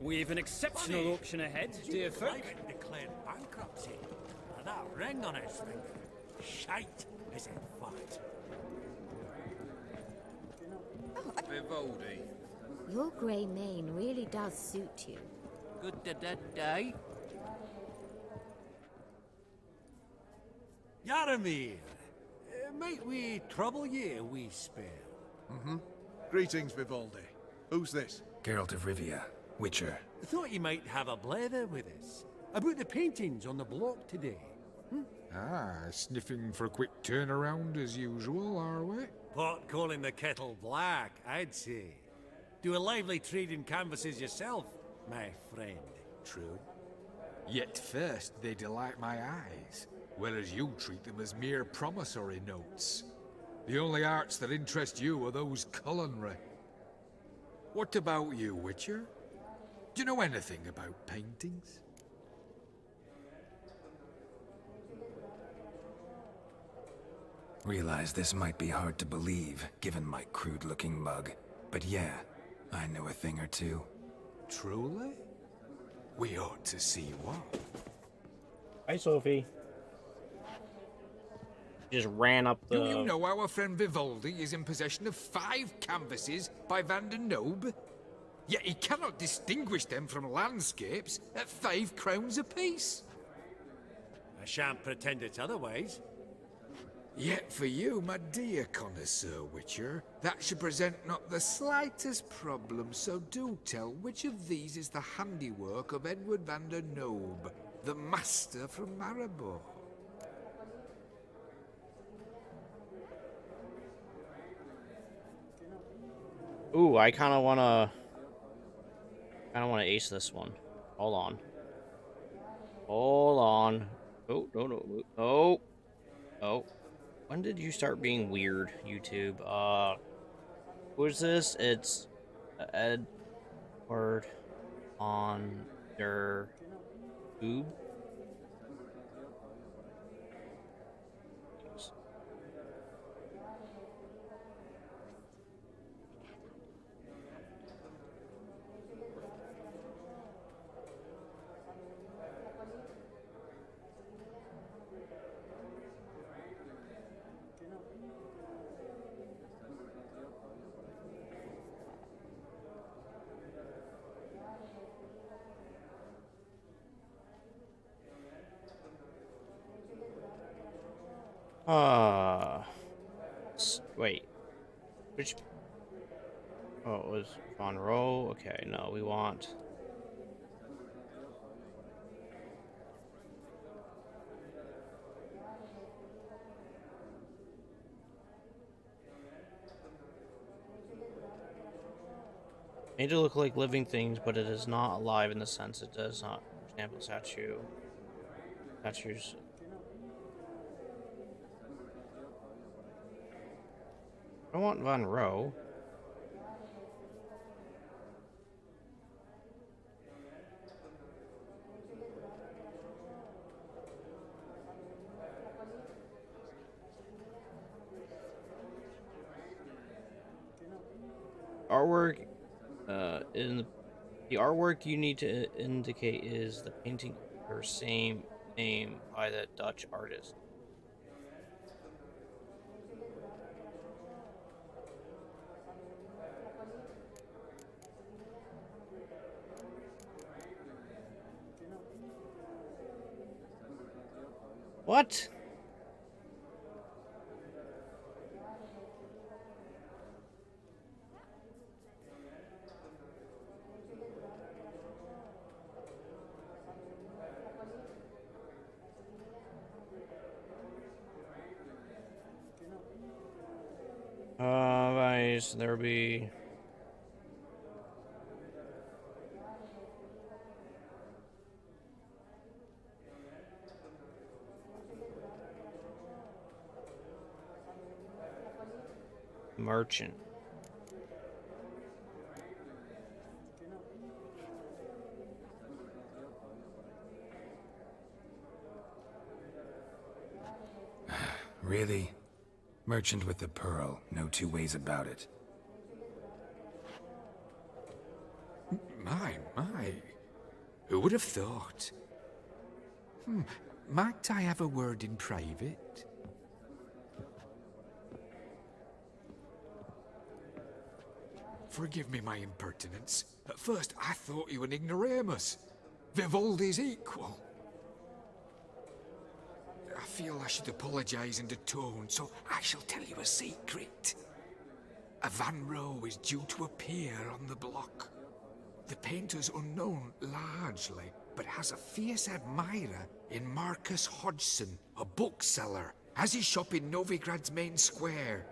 We've an exceptional auction ahead, dear folk. Declared bankruptcy, and that ring on his finger. Shite is in fight. Vivaldi. Your grey mane really does suit you. Good day. Yaramir, might we trouble ye a wee spell? Greetings, Vivaldi. Who's this? Geralt of Rivia, Witcher. Thought you might have a blather with us. About the paintings on the block today. Sniffing for a quick turnaround as usual, are we? Pot calling the kettle black, I'd say. Do a lively trade in canvases yourself, my friend. True. Yet first they delight my eyes, whereas you treat them as mere promissory notes. The only arts that interest you are those culinary. What about you, Witcher? Do you know anything about paintings? Realize this might be hard to believe, given my crude-looking mug. But yeah, I know a thing or two. Truly? We ought to see what. Hi, Sophie. Just ran up the... Do you know our friend Vivaldi is in possession of 5 canvases by Van der Nobe? Yet he cannot distinguish them from landscapes at 5 crowns apiece. I shan't pretend it's otherwise. Yet for you, my dear connoisseur Witcher, that should present not the slightest problem, so do tell which of these is the handiwork of Edward van der Nobe, the master from Maribor. Ooh, I kind of want to ace this one. Hold on. Hold on. Oh, no. Oh. Oh. When did you start being weird, YouTube? Who's this? It's Edward on der Tube. Wait. Which... Oh, it was Von Rowe? Okay, no, we want... Made to look like living things, but it is not alive in the sense it does not. For example, statues... I want Von Rowe. Artwork, in the artwork you need to indicate is the painting or same name by the Dutch artist. What? Guys, there'll be... Merchant. Really? Merchant with the pearl, no two ways about it. My. Who would have thought? Might I have a word in private? Forgive me my impertinence. At first, I thought you an ignoramus. Vivaldi's equal. I feel I should apologize and atone, so I shall tell you a secret. A Van Rowe is due to appear on the block. The painter's unknown, largely, but has a fierce admirer in Marcus Hodgson, a bookseller, has his shop in Novigrad's main square.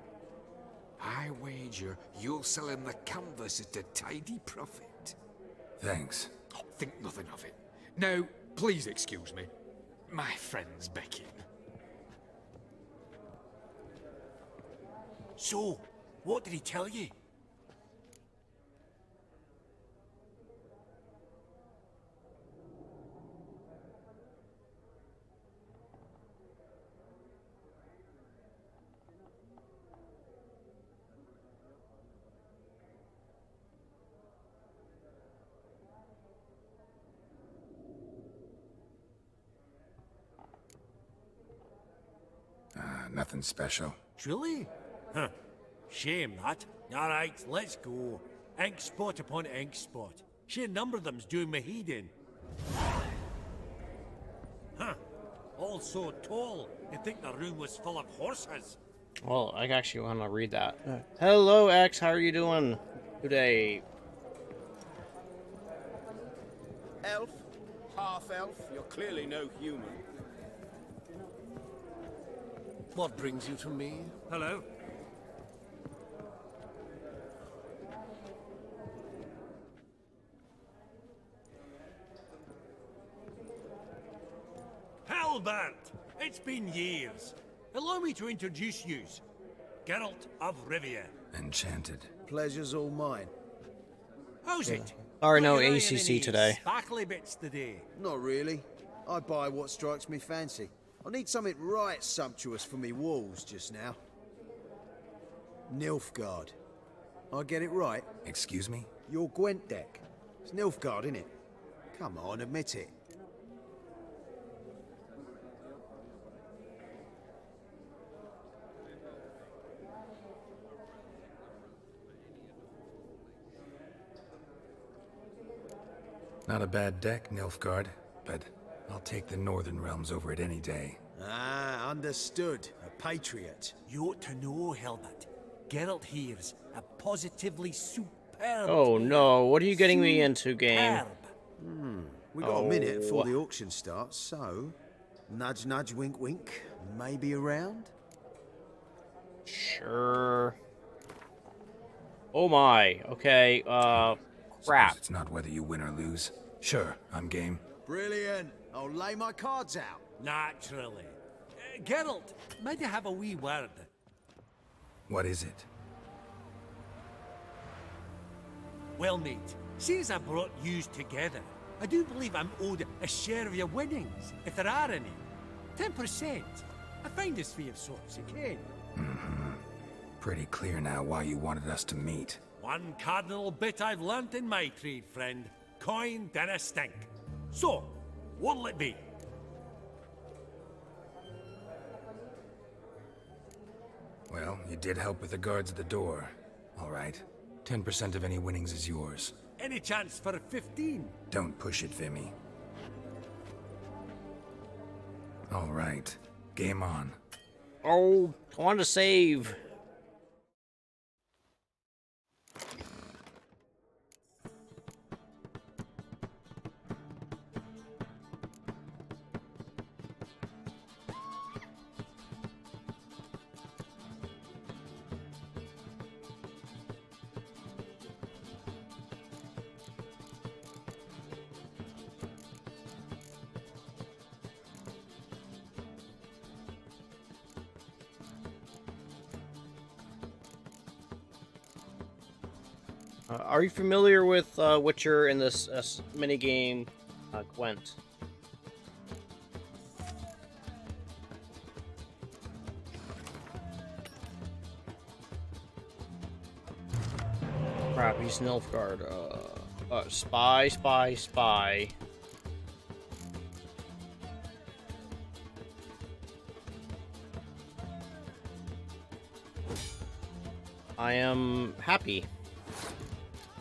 I wager you'll sell him the canvas at a tidy profit. Thanks. Oh, think nothing of it. Now, please excuse me. My friend's becking. So, what did he tell you? Nothing special. Truly? Huh. Shame that. Alright, let's go. Ink spot upon ink spot. Sheer number of them's doing my head in. Huh. All so tall. You'd think the room was full of horses. Well, I actually want to read that. Hello, X. How are you doing today? Elf? Half-elf? You're clearly no human. What brings you to me? Hello. Halbert! It's been years. Allow me to introduce yous. Geralt of Rivia. Enchanted. Pleasure's all mine. How's it? Sorry, no Got your eye on ACC any today. Sparkly bits today. Not really. I buy what strikes me fancy. I need something right sumptuous for me walls just now. Nilfgaard. I get it right? Excuse me? Your Gwent deck. It's Nilfgaard, innit? Come on, admit it. Not a bad deck, Nilfgaard, but I'll take the Northern Realms over it any day. Ah, understood. A patriot. You ought to know, Helmut. Geralt here's a positively superb. Oh no, what are you getting me into, game? We got a minute before the auction starts, so... Nudge, nudge, wink, wink. Maybe around? Sure. Oh my, okay, crap. Suppose it's not whether you win or lose. Sure, I'm game. Brilliant. I'll lay my cards out. Naturally. Geralt, might I have a wee word? What is it? Well, mate, since I brought yous together, I do believe I'm owed a share of your winnings, if there are any. 10%. A finder's fee of sorts, you can. Pretty clear now why you wanted us to meet. One cardinal bit I've learnt in my trade, friend. Coin dinna stink. So, what'll it be? Well, you did help with the guards at the door. All right. 10% of any winnings is yours. Any chance for a 15? Don't push it, Vimy. All right. Game on. Oh, I want to save. Are you familiar with Witcher in this minigame, Gwent? Crap, he's Nilfgaard. Spy, spy, spy. I am happy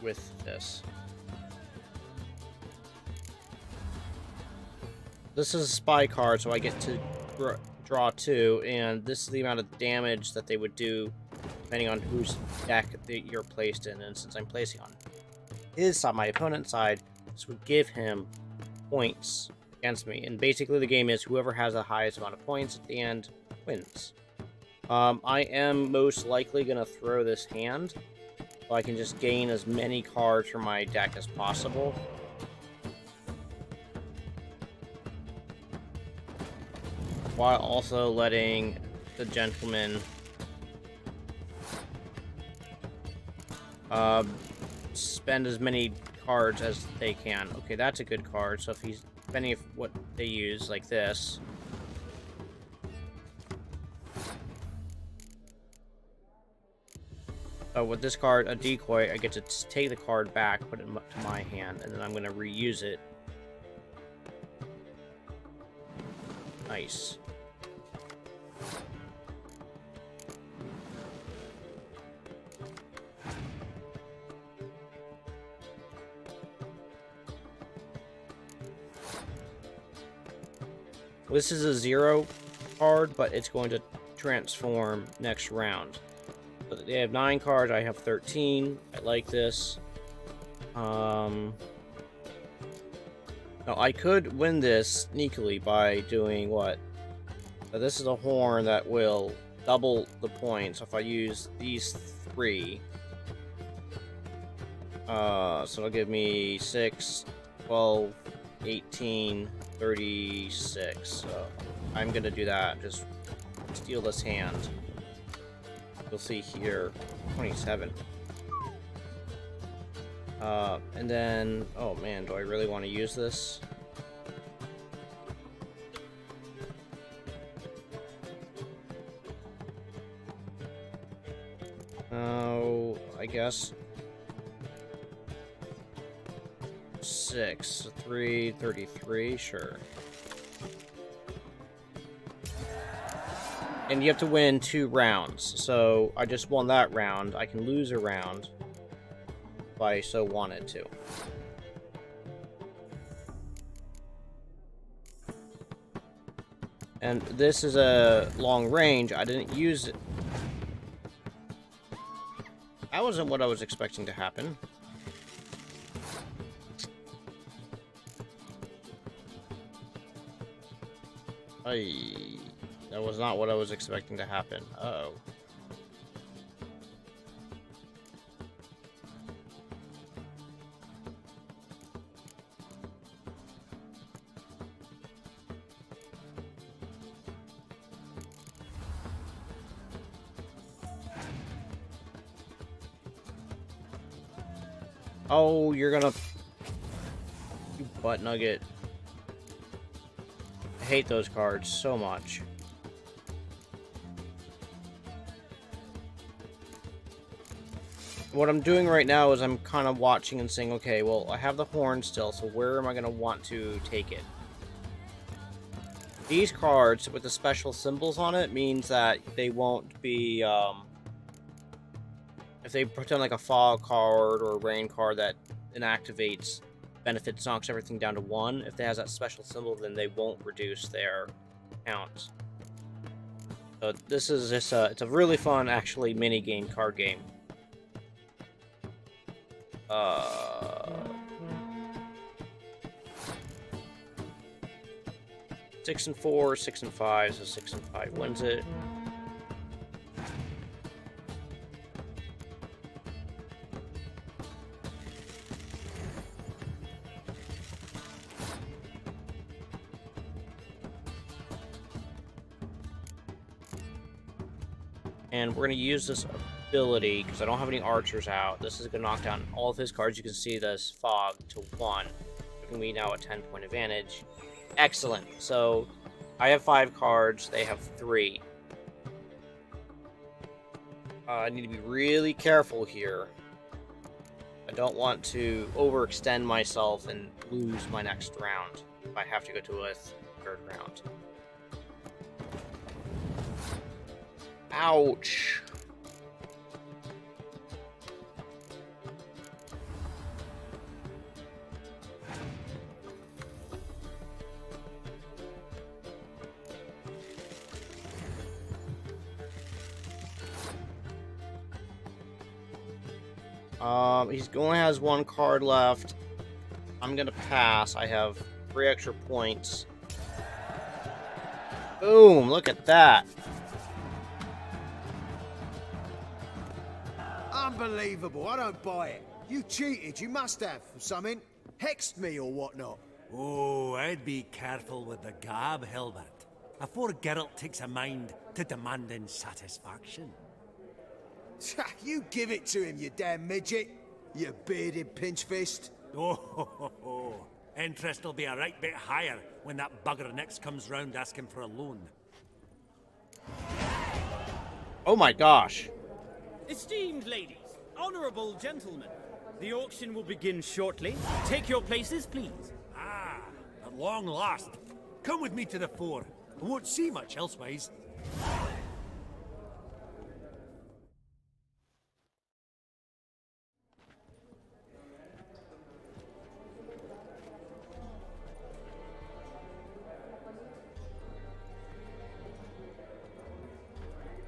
with this. This is a spy card, so I get to draw 2, and this is the amount of damage that they would do depending on whose deck that you're placed in. And since I'm placing on his side, my opponent's side, this would give him points against me. And basically the game is whoever has the highest amount of points at the end wins. I am most likely going to throw this hand so I can just gain as many cards from my deck as possible. While also letting the gentleman spend as many cards as they can. Okay, that's a good card. So if he's depending on what they use, like this. With this card, a decoy, I get to take the card back, put it to my hand, and then I'm going to reuse it. Nice. This is a 0 card, but it's going to transform next round. But they have 9 cards, I have 13. I like this. Now I could win this sneakily by doing what? Now, this is a horn that will double the points if I use these 3. So it'll give me 6, 12, 18, 36. So I'm gonna do that. Just steal this hand. You'll see here 27. And then, oh man, do I really want to use this? Oh, I guess 6, 3, 33, sure. And you have to win 2 rounds. So I just won that round. I can lose a round if I so wanted to. And this is a long range. I didn't use it. That wasn't what I was expecting to happen. That was not what I was expecting to happen. Uh-oh. Oh, you're gonna... You butt nugget. I hate those cards so much. What I'm doing right now is I'm kind of watching and saying, okay, well, I have the horn still, so where am I going to want to take it? These cards with the special symbols on it means that they won't be, if they pretend like a fog card or a rain card that inactivates, benefits, knocks everything down to 1, if it has that special symbol, then they won't reduce their counts. So this is just it's a really fun, actually, mini-game card game. 6 and 4, 6 and 5, so 6 and 5 wins it. And we're going to use this ability, because I don't have any archers out. This is going to knock down all of his cards. You can see this fog to 1, giving me now a 10-point advantage. Excellent. So I have 5 cards. They have 3. I need to be really careful here. I don't want to overextend myself and lose my next round if I have to go to a 3rd round. Ouch. He only has 1 card left. I'm gonna pass. I have 3 extra points. Boom! Look at that. Unbelievable. I don't buy it. You cheated. You must have. Something. Hexed me or whatnot. Oh, I'd be careful with the gab, Hilbert. Afore Geralt takes a mind to demanding satisfaction. You give it to him, you damn midget. You bearded pinchfist. Oh, interest will be a right bit higher when that bugger next comes round asking for a loan. Oh my gosh. Esteemed ladies, honorable gentlemen, the auction will begin shortly. Take your places, please. Ah, at long last. Come with me to the fore. I won't see much elsewise.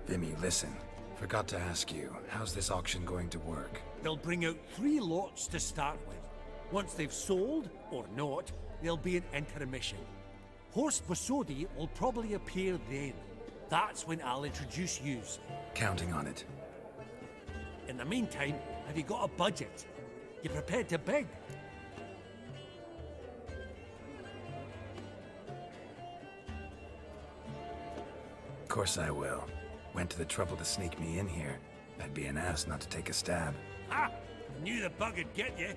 Vimy, listen. Forgot to ask you, how's this auction going to work? They'll bring out 3 lots to start with. Once they've sold, or not, there'll be an intermission. Horst Bosodi will probably appear then. That's when I'll introduce yous. Counting on it. In the meantime, have you got a budget? You prepared to beg? Of course I will. Went to the trouble to sneak me in here. I'd be an ass not to take a stab. Ha! Knew the bug'd get you.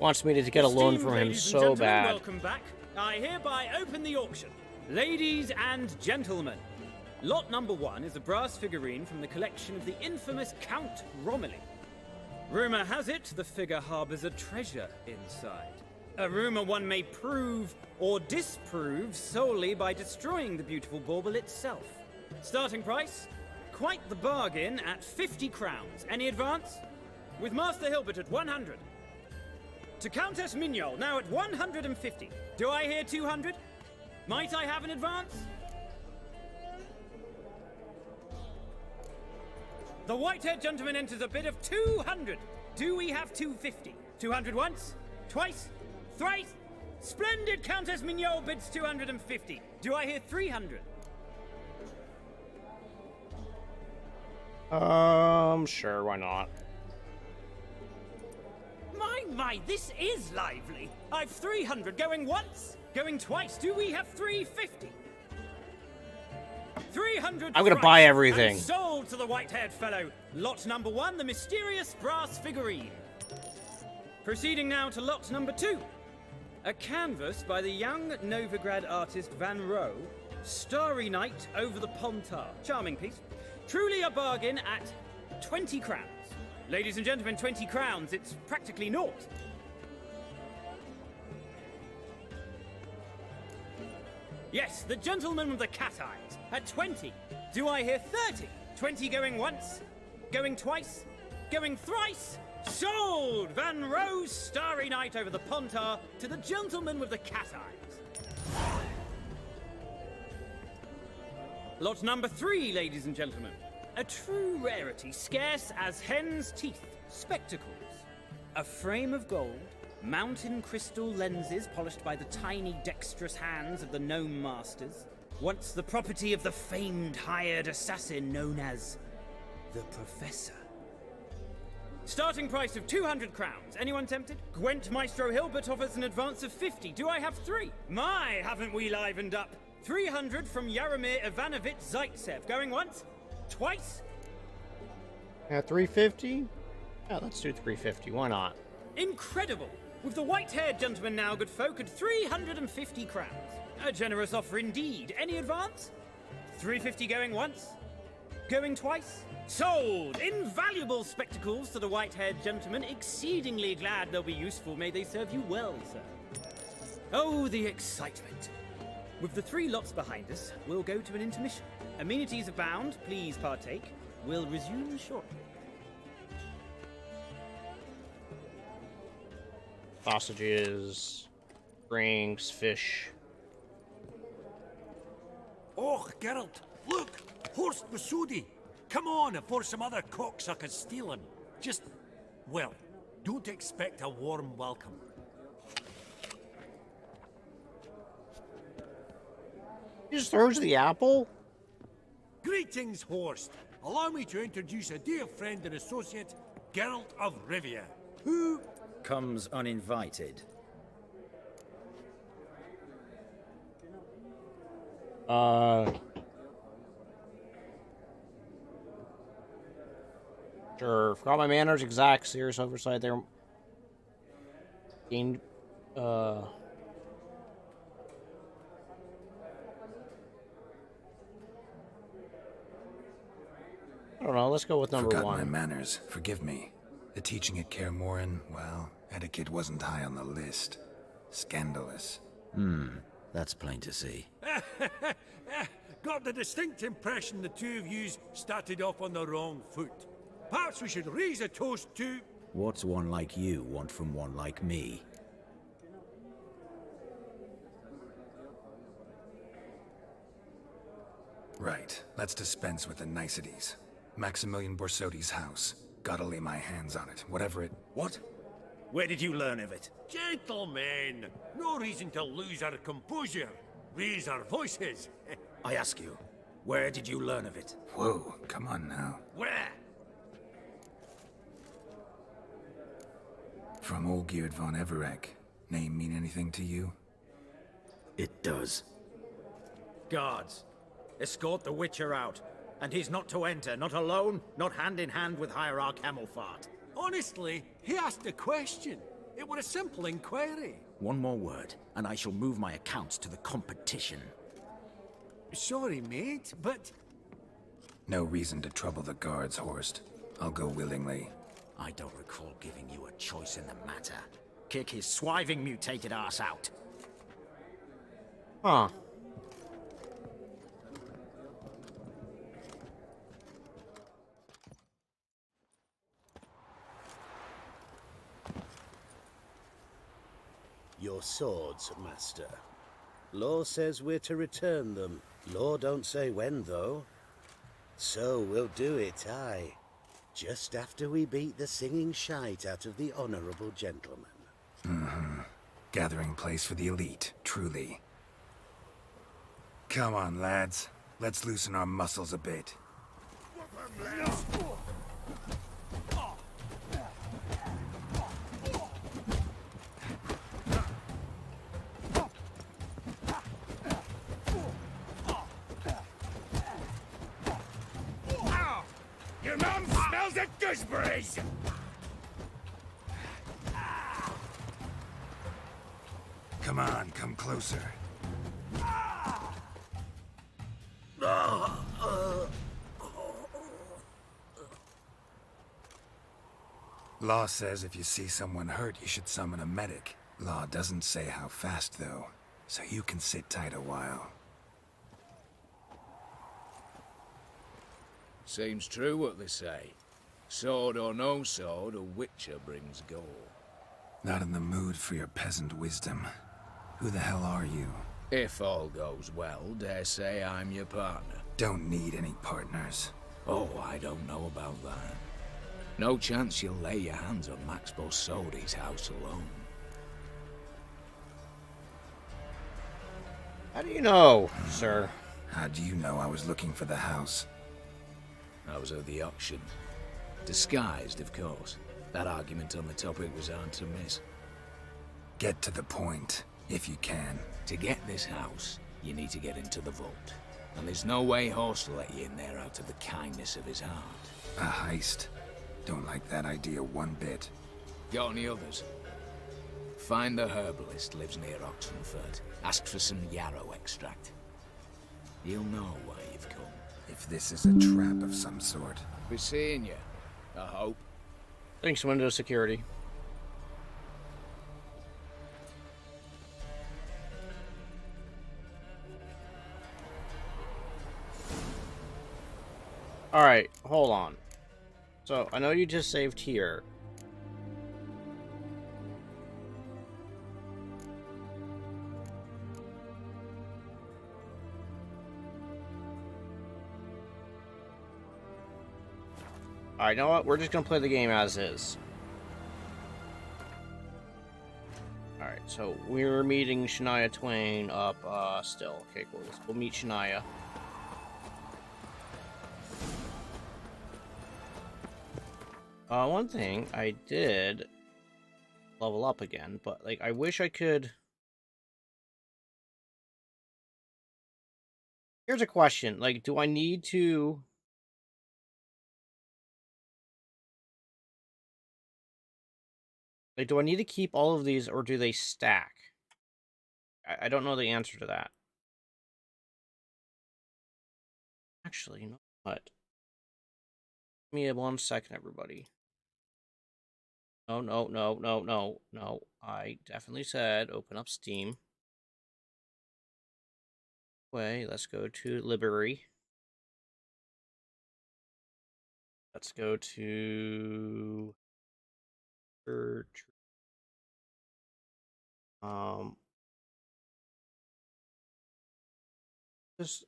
Wants me to get a loan Esteemed from him ladies and so gentlemen, bad. Welcome back. I hereby open the auction. Ladies and gentlemen, lot number 1 is a brass figurine from the collection of the infamous Count Romilly. Rumor has it the figure harbors a treasure inside. A rumor one may prove or disprove solely by destroying the beautiful bauble itself. Starting price? Quite the bargain at 50 crowns. Any advance? With Master Hilbert at 100. To Countess Mignol, now at 150. Do I hear 200? Might I have an advance? The white-haired gentleman enters a bid of 200. Do we have 250? 200 once? Twice? Thrice? Splendid! Countess Mignol bids 250. Do I hear 300? Sure, why not? My, this is lively. I've 300 going once, going twice. Do we have 350? 300. I'm gonna buy everything. And sold to the white-haired fellow. Lot number 1, the mysterious brass figurine. Proceeding now to lot number 2. A canvas by the young Novigrad artist Van Rohe, Starry Night over the Pontar. Charming piece. Truly a bargain at 20 crowns. Ladies and gentlemen, 20 crowns, it's practically naught. Yes, the gentleman with the cat eyes, at 20. Do I hear 30? 20 going once, going twice, going thrice? Sold! Van Rohe's Starry Night over the Pontar to the gentleman with the cat eyes. Lot number 3, ladies and gentlemen. A true rarity, scarce as hen's teeth. Spectacles. A frame of gold, mountain crystal lenses polished by the tiny dexterous hands of the gnome masters. Once the property of the famed hired assassin known as the Professor. Starting price of 200 crowns. Anyone tempted? Gwent Maestro Hilbert offers an advance of 50. Do I have 3? My, haven't we livened up? 300 from Yaromir Ivanovich Zaitsev. Going once? Twice? At 350? Yeah, let's do 350. Why not? Incredible! With the white-haired gentleman now, good folk, at 350 crowns. A generous offer indeed. Any advance? 350 going once? Going twice? Sold! Invaluable spectacles to the white-haired gentleman. Exceedingly glad they'll be useful. May they serve you well, sir. Oh, the excitement. With the 3 lots behind us, we'll go to an intermission. Amenities abound. Please partake. We'll resume shortly. Sausages, drinks, fish. Oh, Geralt, look! Horst Bosodi! Come on, before some other cocksuckers steal him. Just, well, Don't expect a warm welcome. He just throws the apple? Greetings, Horst. Allow me to introduce a dear friend and associate, Geralt of Rivia, who comes uninvited. Sure. Forgot my manners. Exact. Serious oversight there. Gained. I don't know. Let's go with number Forgot one. my manners. Forgive me. The teaching at Kaer Morhen, well, etiquette wasn't high on the list. Scandalous. That's plain to see. got the distinct impression the two of yous started off on the wrong foot. Perhaps we should raise a toast to... What's one like you want from one like me? Right. Let's dispense with the niceties. Maximilian Borsodi's house. Gotta lay my hands on it, whatever it... What? Where did you learn of it? Gentlemen, no reason to lose our composure. Raise our voices. I ask you, where did you learn of it? Whoa, come on now. Where? From Olgierd von Everec. Name mean anything to you? It does. Guards, escort the Witcher out. And he's not to enter, not alone, not hand in hand with Hierarch Hemelfart. Honestly, he asked a question. It were a simple inquiry. One more word, and I shall move my accounts to the competition. Sorry, mate, but... No reason to trouble the guards, Horst. I'll go willingly. I don't recall giving you a choice in the matter. Kick his swiving mutated ass out. Huh. Your swords, master. Law says we're to return them. Law don't say when, though. So we'll do it, aye. Just after we beat the singing shite out of the honorable gentleman. Mm-hmm. Gathering place for the elite, truly. Come on, lads. Let's loosen our muscles a bit. Your mum smells of gooseberries! Come on, come closer. Law says if you see someone hurt, you should summon a medic. Law doesn't say how fast, though, so you can sit tight a while. Seems true what they say. Sword or no sword, a Witcher brings gore. Not in the mood for your peasant wisdom. Who the hell are you? If all goes well, dare say I'm your partner. Don't need any partners. Oh, I don't know about that. No chance you'll lay your hands on Max Borsodi's house alone. How do you know, sir? How do you know I was looking for the house? I was at the auction. Disguised, of course. That argument on the topic was hard to miss. Get to the point, if you can. To get this house, you need to get into the vault. And there's no way Horst will let you in there out of the kindness of his heart. A heist? Don't like that idea one bit. Got any others? Find the herbalist lives near Oxenfurt. Ask for some yarrow extract. You'll know why you've come. If this is a trap of some sort. Be seeing you, I hope. Thanks, Windows Security. Alright, hold on. So, I know you just saved here. Alright, you know what? We're just gonna play the game as is. Alright, so we're meeting Shania Twain up still. Okay, cool. We'll meet Shania. One thing, I did level up again, but like I wish I could. Here's a question, like, do I need to do I need to keep all of these, or do they stack? I don't know the answer to that. Actually, you know what? Give me 1 second, everybody. No, no, no, no, no, no. I definitely said open up Steam. Way, let's go to Library. Let's go to search. Is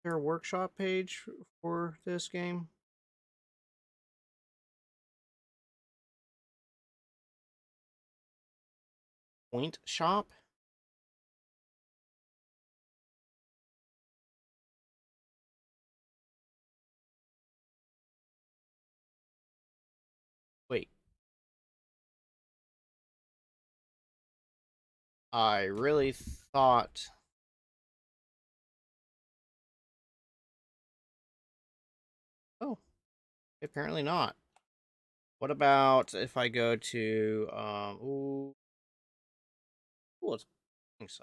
there a workshop page for this game? Point shop? Wait. I really thought... Oh, apparently not. What about if I go to, ooh, it's, thanks,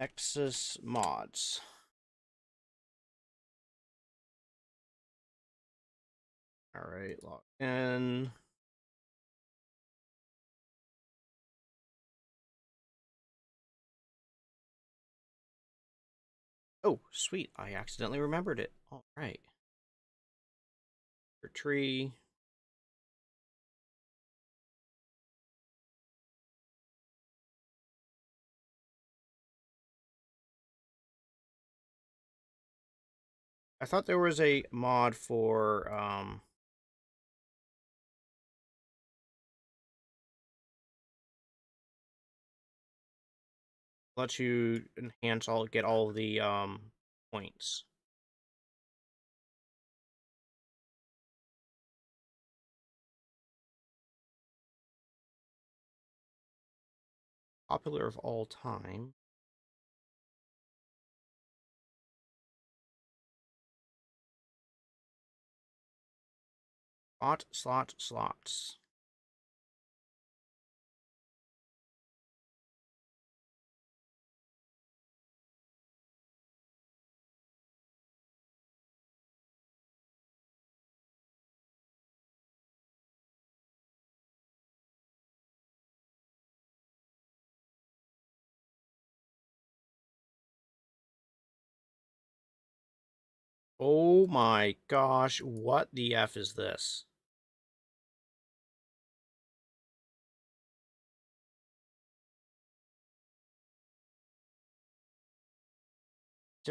Nexus mods. All right, log in. Oh, sweet. I accidentally remembered it. All right. Tree. I thought there was a mod for, let you enhance get all the, points. Popular of all time. Slots. Oh my gosh, what the F is this?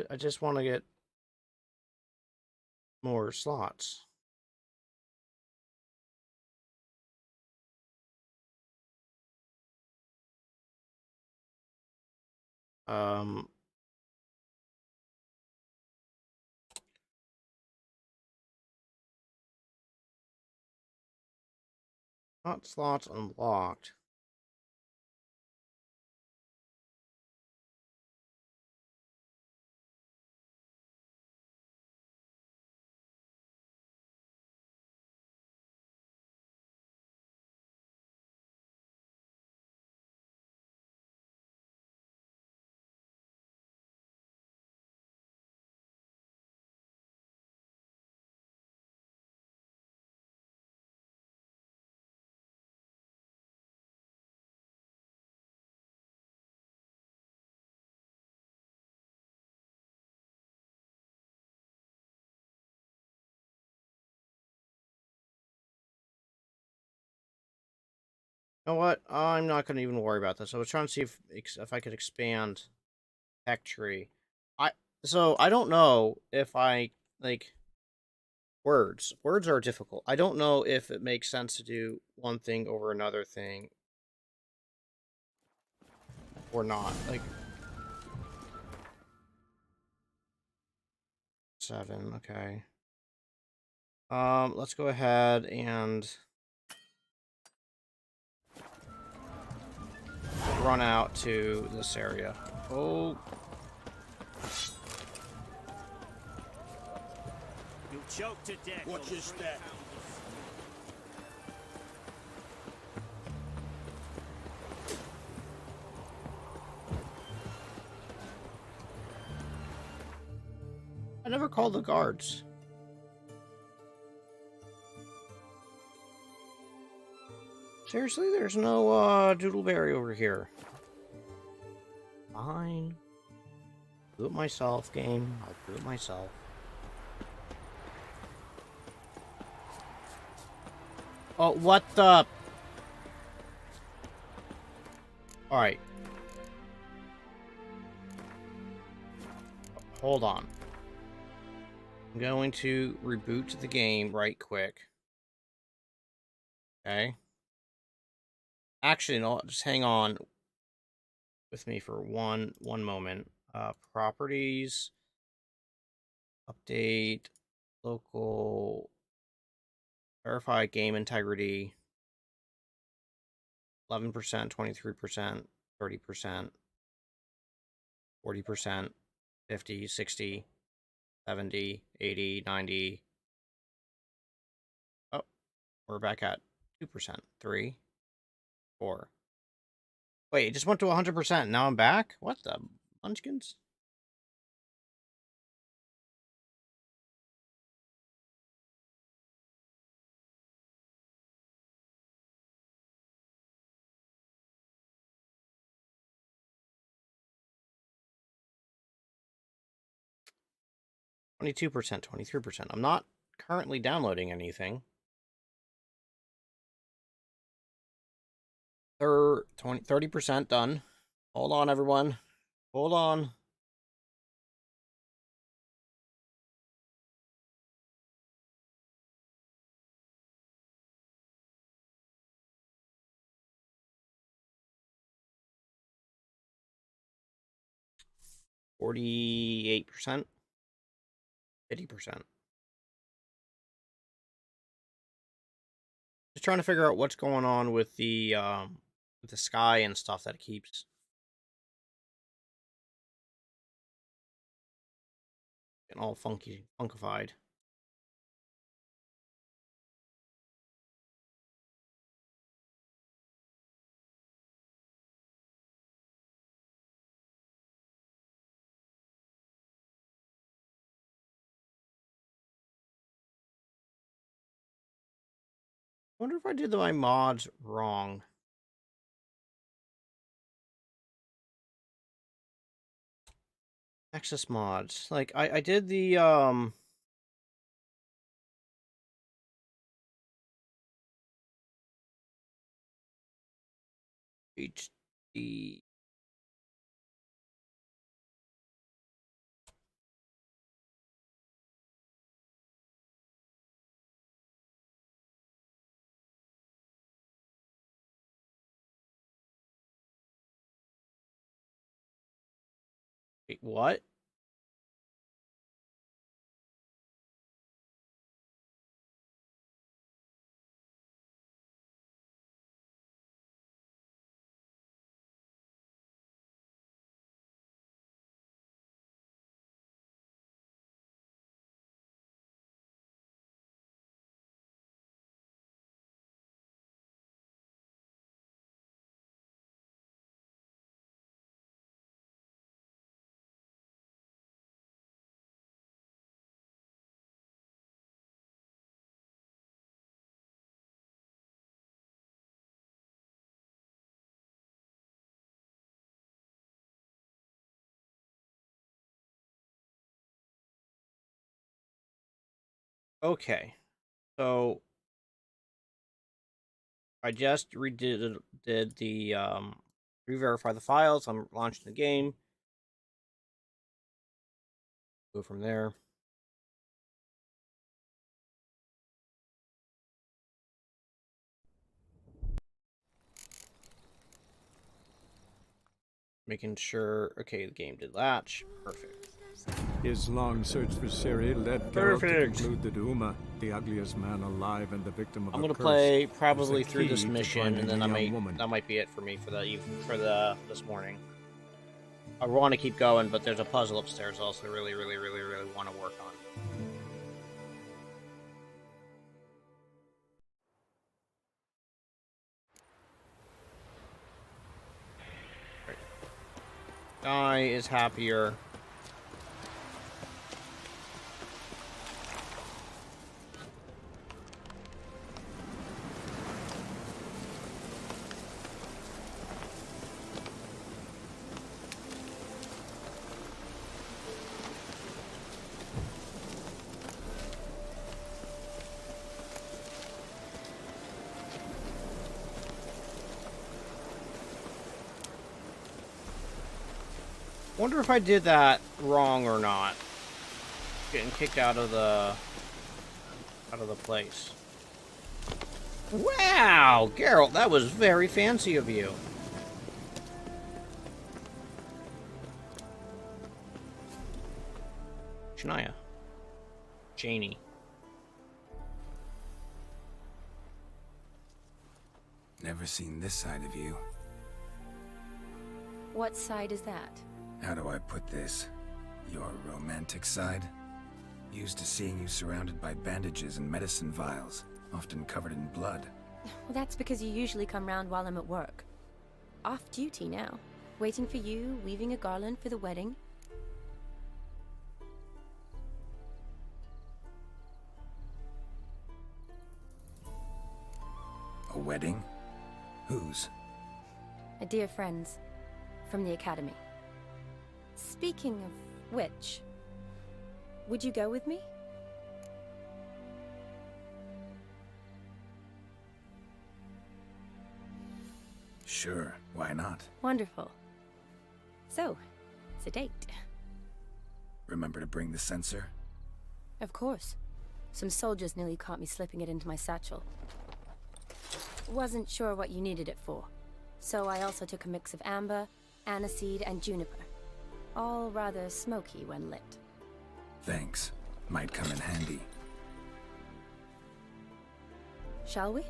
I just want to get more slots. Not slots unlocked. You know what? I'm not going to even worry about this. I was trying to see if I could expand tech tree. So I don't know if I like Words. Words are difficult. I don't know if it makes sense to do one thing over another thing or not. Like 7, okay. Let's go ahead and run out to this area. Oh. You'll choke to death. Watch your step. I never called the guards. Seriously, there's no Doodleberry over here. Fine. Do it myself, game. I'll do it myself. Oh, what the? Alright. Hold on. I'm going to reboot the game right quick. Okay. Actually, no, just hang on with me for one moment. Properties. Update. Local. Verify game integrity. 11%, 23%, 30%, 40%, 50, 60, 70, 80, 90. Oh, we're back at 2%. 3, 4. Wait, it just went to 100%. Now I'm back? What the munchkins? $22%, 23%. I'm not currently downloading anything. 30% done. Hold on, everyone. Hold on. $48%. 50%. Just trying to figure out what's going on with the sky and stuff that it keeps. Getting all funkified. I wonder if I did my mods wrong. Access mods. Like, I did the, HD. Wait, what? Okay, so I just did the re-verify the files. I'm launching the game. Go from there. making sure. Okay, the game did latch. Perfect. His long search for Ciri led Geralt to conclude that Uma, the ugliest man alive and the victim of I'm a gonna curse, play was probably the through key this to mission, finding and then the I young might woman. that might be it for me for this morning. I want to keep going, but there's a puzzle upstairs also. I really want to work on. Guy is happier. Wonder if I did that wrong or not. Getting kicked out of the place. Wow, Geralt, that was very fancy of you. Shania. Janie. Never seen this side of you. What side is that? How do I put this? Your romantic side? Used to seeing you surrounded by bandages and medicine vials, often covered in blood. Well, that's because you usually come round while I'm at work. Off duty now. Waiting for you, weaving a garland for the wedding. A wedding? Whose? A dear friend's. From the academy. Speaking of which, would you go with me? Sure, why not? Wonderful. So, it's a date. Remember to bring the sensor? Of course. Some soldiers nearly caught me slipping it into my satchel. Wasn't sure what you needed it for, so I also took a mix of amber, aniseed, and juniper. All rather smoky when lit. Thanks. Might come in handy. Shall we?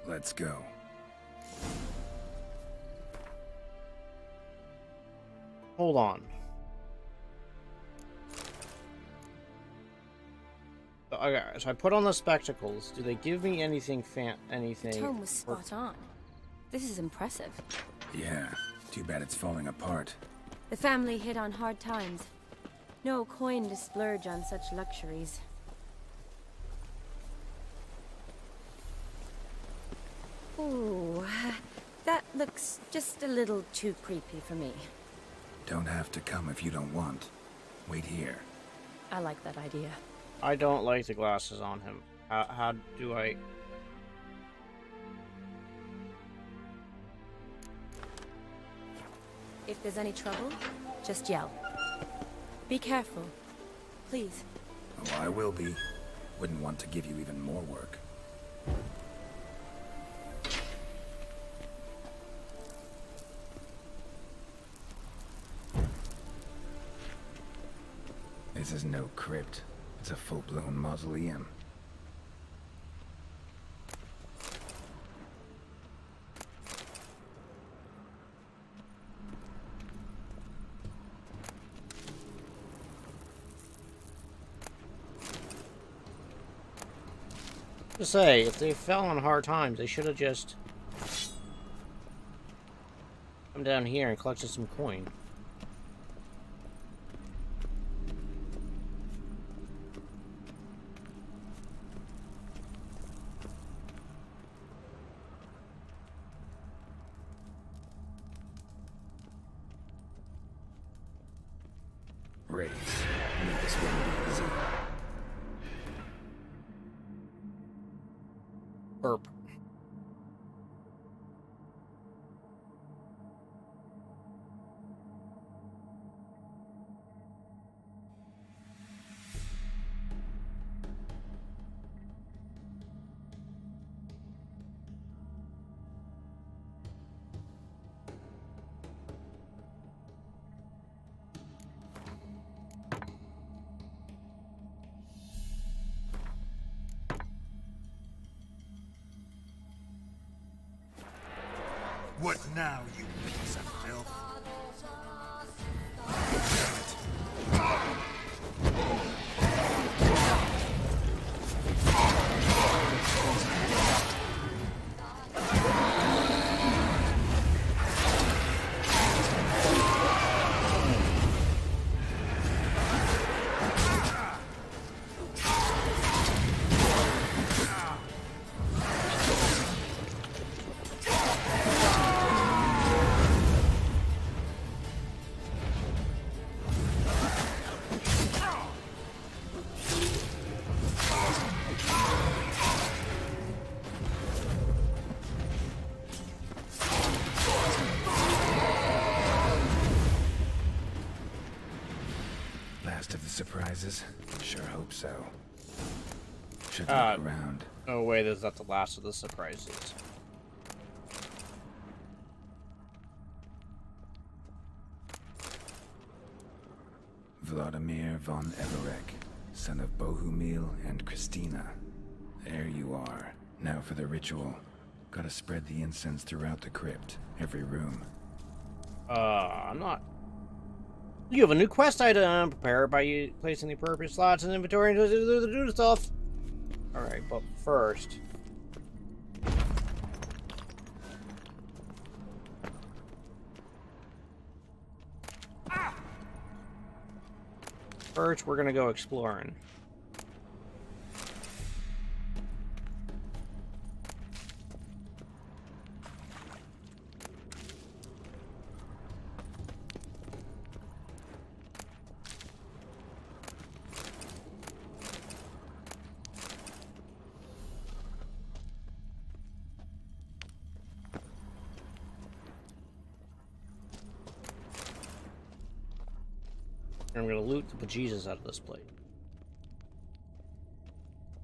Let's go. Hold on. Okay, so I put on the spectacles. Do they give me anything anything? The tone was spot on. This is impressive. Yeah, too bad it's falling apart. The family hit on hard times. No coin to splurge on such luxuries. Ooh, that looks just a little too creepy for me. Don't have to come if you don't want. Wait here. I like that idea. I don't like the glasses on him. How do I... If there's any trouble, just yell. Be careful. Please. Oh, I will be. Wouldn't want to give you even more work. This is no crypt. It's a full-blown mausoleum. To say, if they fell on hard times, they should have just come down here and collected some coin. Wraiths. Make this one easy. Burp. What now, you piece of filth? Last of the surprises? Sure hope so. Should look around. No way, that's not the last of the surprises. Vladimir von Everek, son of Bohumil and Christina. There you are. Now for the ritual. Gotta spread the incense throughout the crypt, every room. I'm not. You have a new quest item. Prepare by you placing the appropriate slots in inventory to do stuff. Alright, but first. First, we're gonna go exploring. I'm gonna loot the bejesus out of this plate.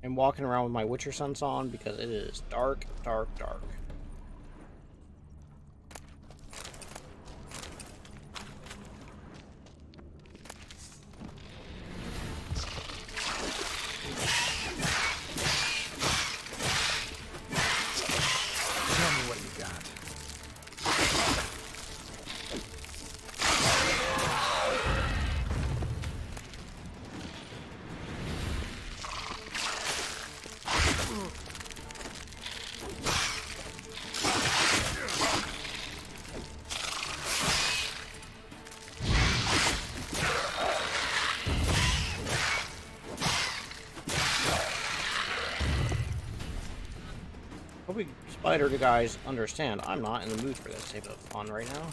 I'm walking around with my Witcher Suns on because it is dark, dark, dark. Tell me what you got. Hope we spider guys understand. I'm not in the mood for this type of fun right now.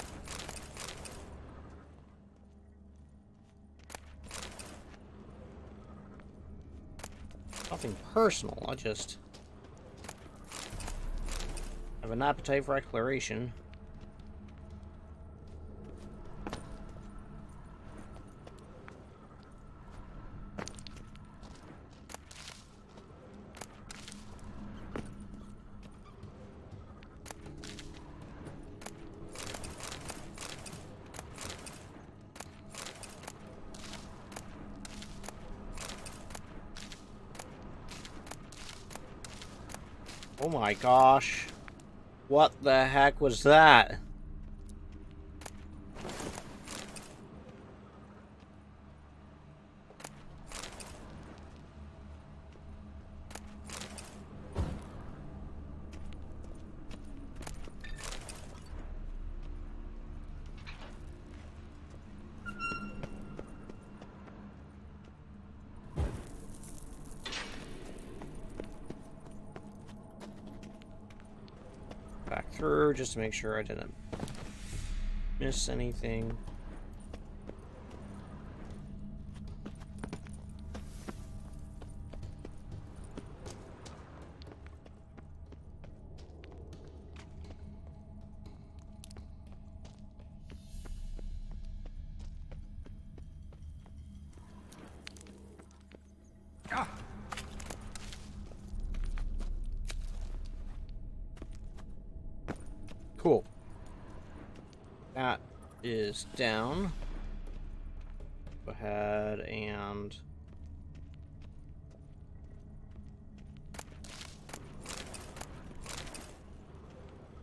Nothing personal, I just have an appetite for exploration. Oh my gosh. What the heck was that? Back through just to make sure I didn't miss anything. Cool. That is down. Go ahead and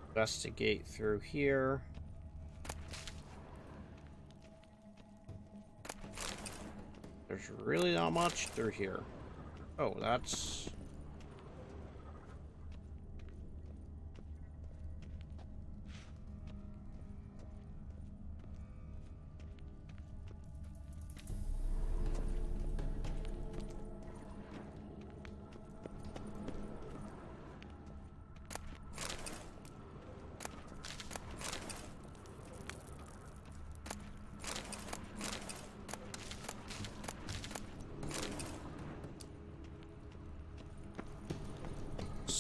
Investigate through here. There's really not much through here. Oh, that's...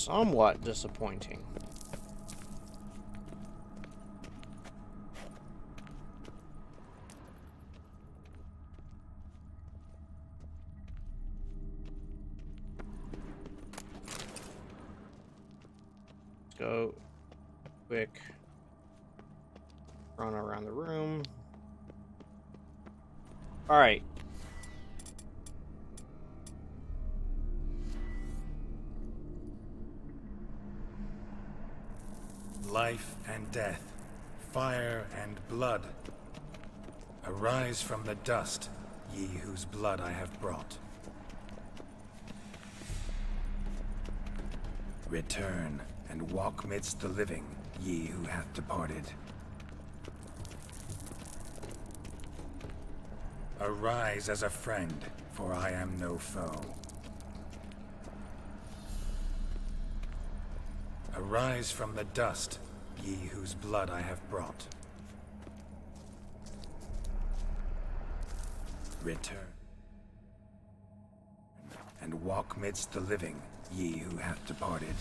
somewhat disappointing. Let's go quick run around the room. All right. Life and death, fire and blood. Arise from the dust, ye whose blood I have brought. Return and walk midst the living, ye who hath departed. Arise as a friend, for I am no foe. Arise from the dust, ye whose blood I have brought. Return and walk midst the living, ye who hath departed.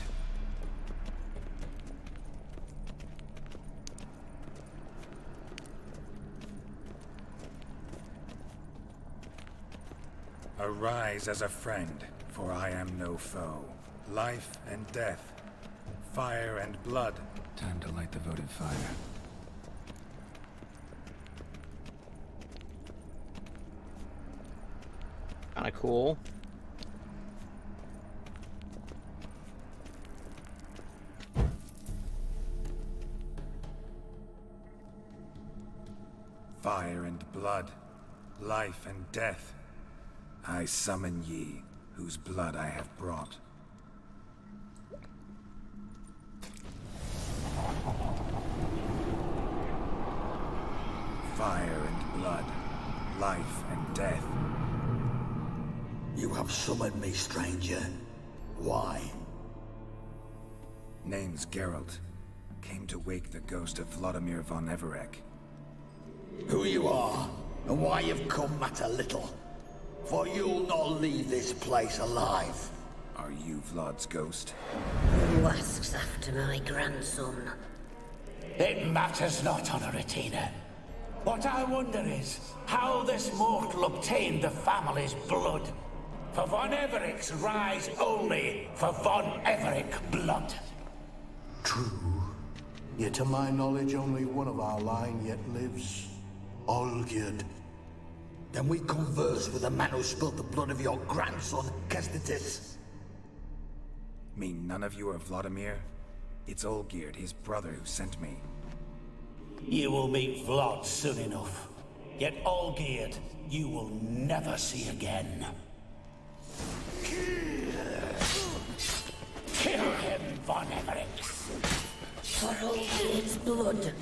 Arise as a friend, for I am no foe. Life and death, fire and blood. Time to light the votive fire. Kinda cool. Fire and blood, life and death. I summon ye, whose blood I have brought. Fire and blood, life and death. You have summoned me, stranger. Why? Name's Geralt. Came to wake the ghost of Vladimir von Everec. Who you are, and why you've come matter little. For you'll not leave this place alive. Are you Vlad's ghost? Who asks after my grandson? It matters not, Honoratina. What I wonder is how this mortal obtained the family's blood. For von Everec's rise only for von Everec blood. True. Yet to my knowledge, only one of our line yet lives. Olgierd. Then we converse with the man who spilled the blood of your grandson, Kestetis. Mean none of you are Vladimir? It's Olgierd, his brother, who sent me. You will meet Vlad soon enough. Yet Olgierd, you will never see again. Kill him, von Everec. For Olgierd's blood.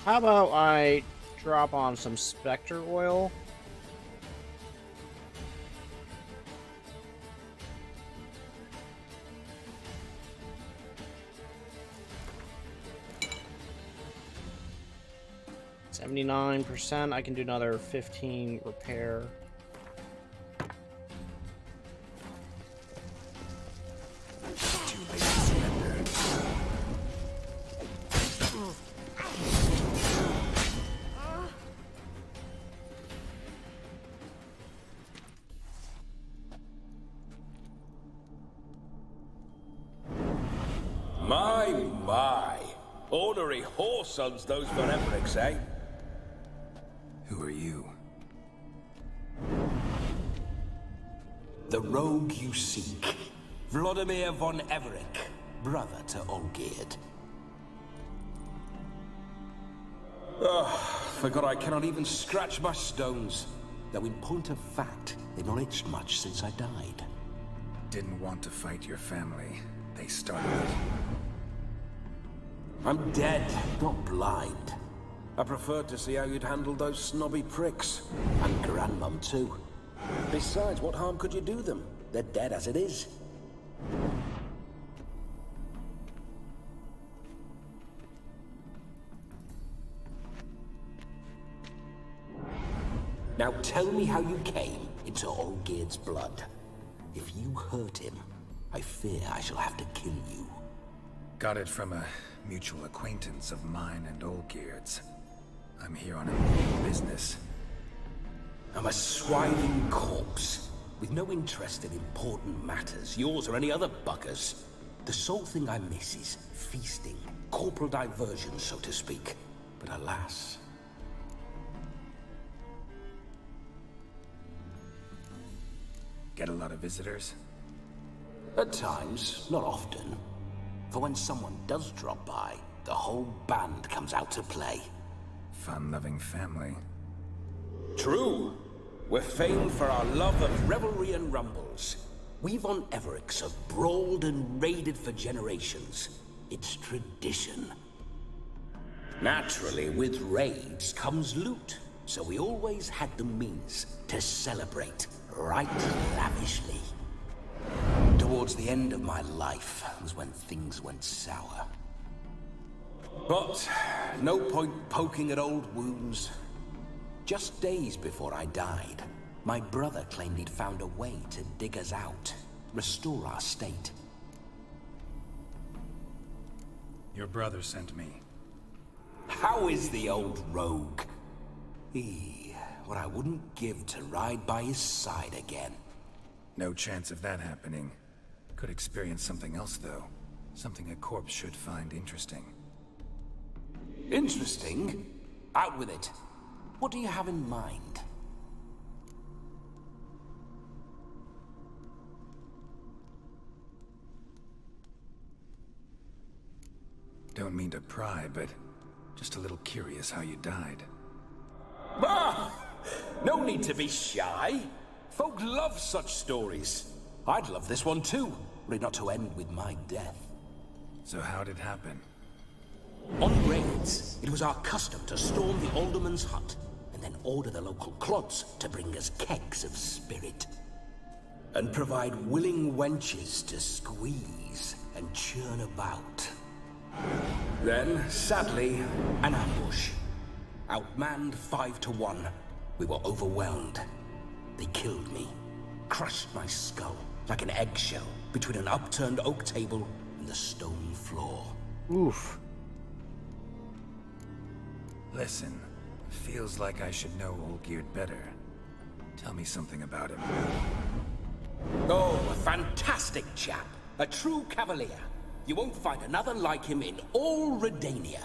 How about I drop on some Spectre oil? $79%. I can do another 15 repair. My, Ornery whoresons, those Von Evericks, eh? Who are you? The rogue you seek. Vladimir von Everec, brother to Olgierd. Forgot I cannot even scratch my stones. Though in point of fact, they've not itched much since I died. Didn't want to fight your family. They started it. I'm dead, not blind. I preferred to see how you'd handled those snobby pricks. And Grandmum, too. Besides, what harm could you do them? They're dead as it is. Now tell me how you came into Olgierd's blood. If you hurt him, I fear I shall have to kill you. Got it from a mutual acquaintance of mine and Olgierd's. I'm here on a business. I'm a swiving corpse, with no interest in important matters, yours or any other buggers. The sole thing I miss is feasting, corporal diversion, so to speak. But alas... Get a lot of visitors? At times, not often. For when someone does drop by, the whole band comes out to play. Fun-loving family. True. We're famed for our love of revelry and rumbles. We Von Evericks have brawled and raided for generations. It's tradition. Naturally, with raids comes loot, so we always had the means to celebrate right lavishly. Towards the end of my life was when things went sour. But no point poking at old wounds. Just days before I died, my brother claimed he'd found a way to dig us out, restore our state. Your brother sent me. How is the old rogue? What I wouldn't give to ride by his side again. No chance of that happening. Could experience something else, though. Something a corpse should find interesting. Interesting? Out with it. What do you have in mind? Don't mean to pry, but just a little curious how you died. Bah! No need to be shy. Folk love such stories. I'd love this one too, were it not to end with my death. So how'd it happen? On raids, it was our custom to storm the alderman's hut, and then order the local clods to bring us kegs of spirit. And provide willing wenches to squeeze and churn about. Then, sadly, an ambush. Outmanned 5 to 1. We were overwhelmed. They killed me, crushed my skull like an eggshell between an upturned oak table and the stone floor. Oof. Listen, feels like I should know Olgierd better. Tell me something about him. Oh, a fantastic chap. A true cavalier. You won't find another like him in all Redania.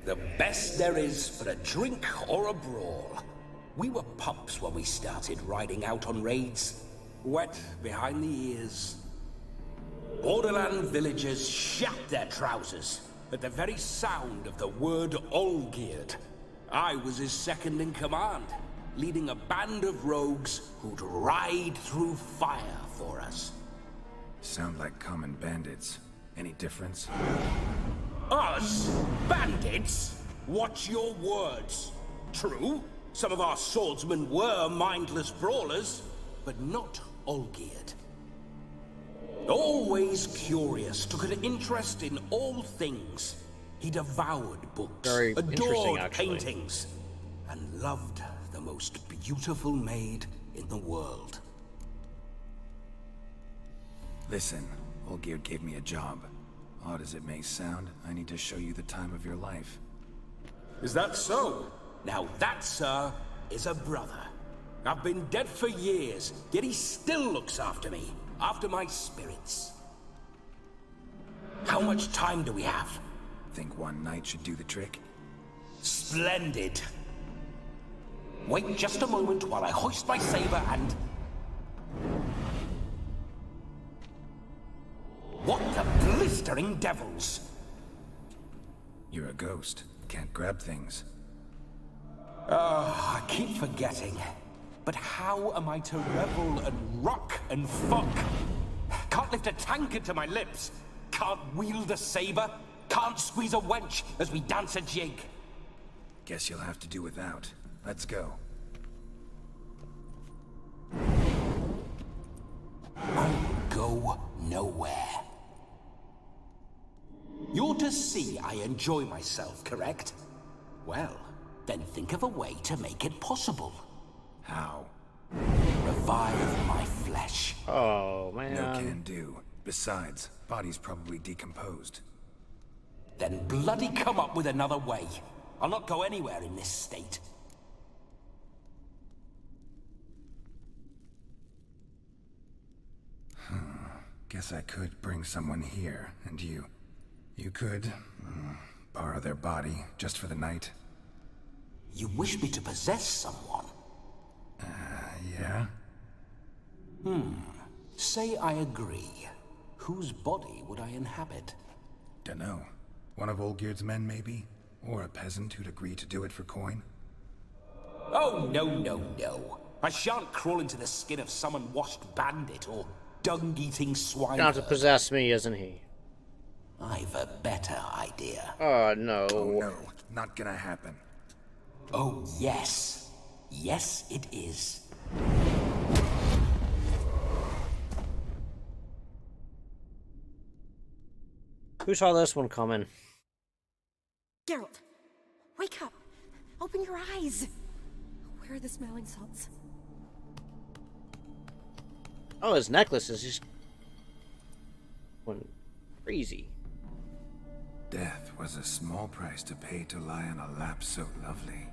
The best there is for a drink or a brawl. We were pups when we started riding out on raids. Wet behind the ears. Borderland villagers shat their trousers at the very sound of the word Olgierd. I was his second in command, leading a band of rogues who'd ride through fire for us. Sound like common bandits. Any difference? Us? Bandits? Watch your words. True, some of our swordsmen were mindless brawlers, but not Olgierd. Always curious, took an interest in all things. He devoured books, Very interesting, adored actually. paintings, and loved the most beautiful maid in the world. Listen, Olgierd gave me a job. Odd as it may sound, I need to show you the time of your life. Is that so? Now that, sir, is a brother. I've been dead for years, yet he still looks after me, after my spirits. How much time do we have? think one night should do the trick? Splendid. Wait just a moment while I hoist my saber and... What the blistering devils? You're a ghost. Can't grab things. I keep forgetting. But how am I to revel and rock and fuck? Can't lift a tankard to my lips. Can't wield a saber. Can't squeeze a wench as we dance a jig. Guess you'll have to do without. Let's go. I'll go nowhere. You're to see I enjoy myself, correct? Well, then think of a way to make it possible. How? Revive my flesh. Oh, man. No can do. Besides, body's probably decomposed. Then bloody come up with another way. I'll not go anywhere in this state. Guess I could bring someone here, and you could borrow their body just for the night. You wish me to possess someone? Yeah? Say I agree. Whose body would I inhabit? Dunno. One of Olgierd's men, maybe? Or a peasant who'd agree to do it for coin? Oh, no. I shan't crawl into the skin of some unwashed bandit or dung-eating swine. Not to possess me, isn't he? I've a better idea. Oh, no. Oh, no. Not gonna happen. Oh, yes. Yes, it is. Who saw this one coming? Geralt, wake up! Open your eyes! Where are the smelling salts? Oh, his necklace is just going crazy. Death was a small price to pay to lie on a lap so lovely,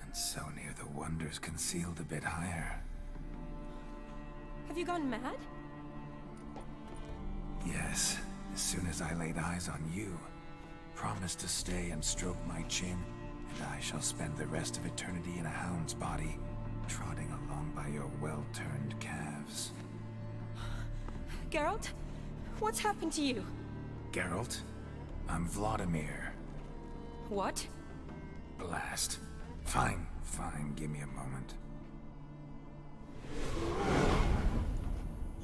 and so near the wonders concealed a bit higher. Have you gone mad? Yes, as soon as I laid eyes on you, promised to stay and stroke my chin, and I shall spend the rest of eternity in a hound's body, trotting along by your well-turned calves. Geralt? What's happened to you? Geralt? I'm Vladimir. What? Blast. Fine, give me a moment.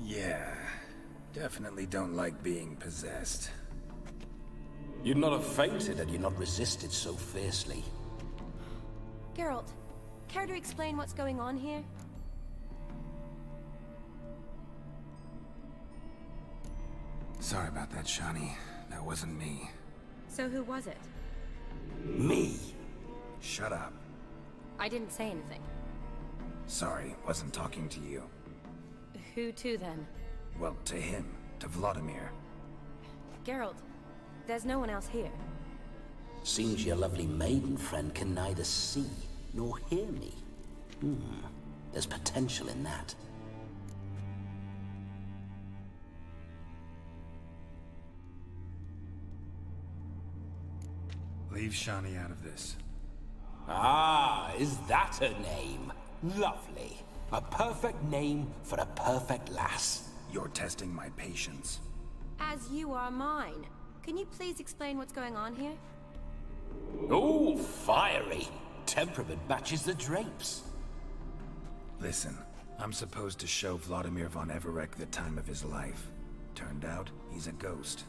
Yeah, definitely don't like being possessed. You'd not have fainted had you not resisted so fiercely. Geralt, care to explain what's going on here? Sorry about that, Shani. That wasn't me. So who was it? Me. Shut up. I didn't say anything. Sorry, wasn't talking to you. Who to then? Well, to him. To Vladimir. Geralt, there's no one else here. Seems your lovely maiden friend can neither see nor hear me. There's potential in that. Leave Shani out of this. Ah, is that her name? Lovely. A perfect name for a perfect lass. You're testing my patience. As you are mine. Can you please explain what's going on here? Oh, fiery. Temperament matches the drapes. Listen, I'm supposed to show Vladimir von Everec the time of his life. Turned out, he's a ghost.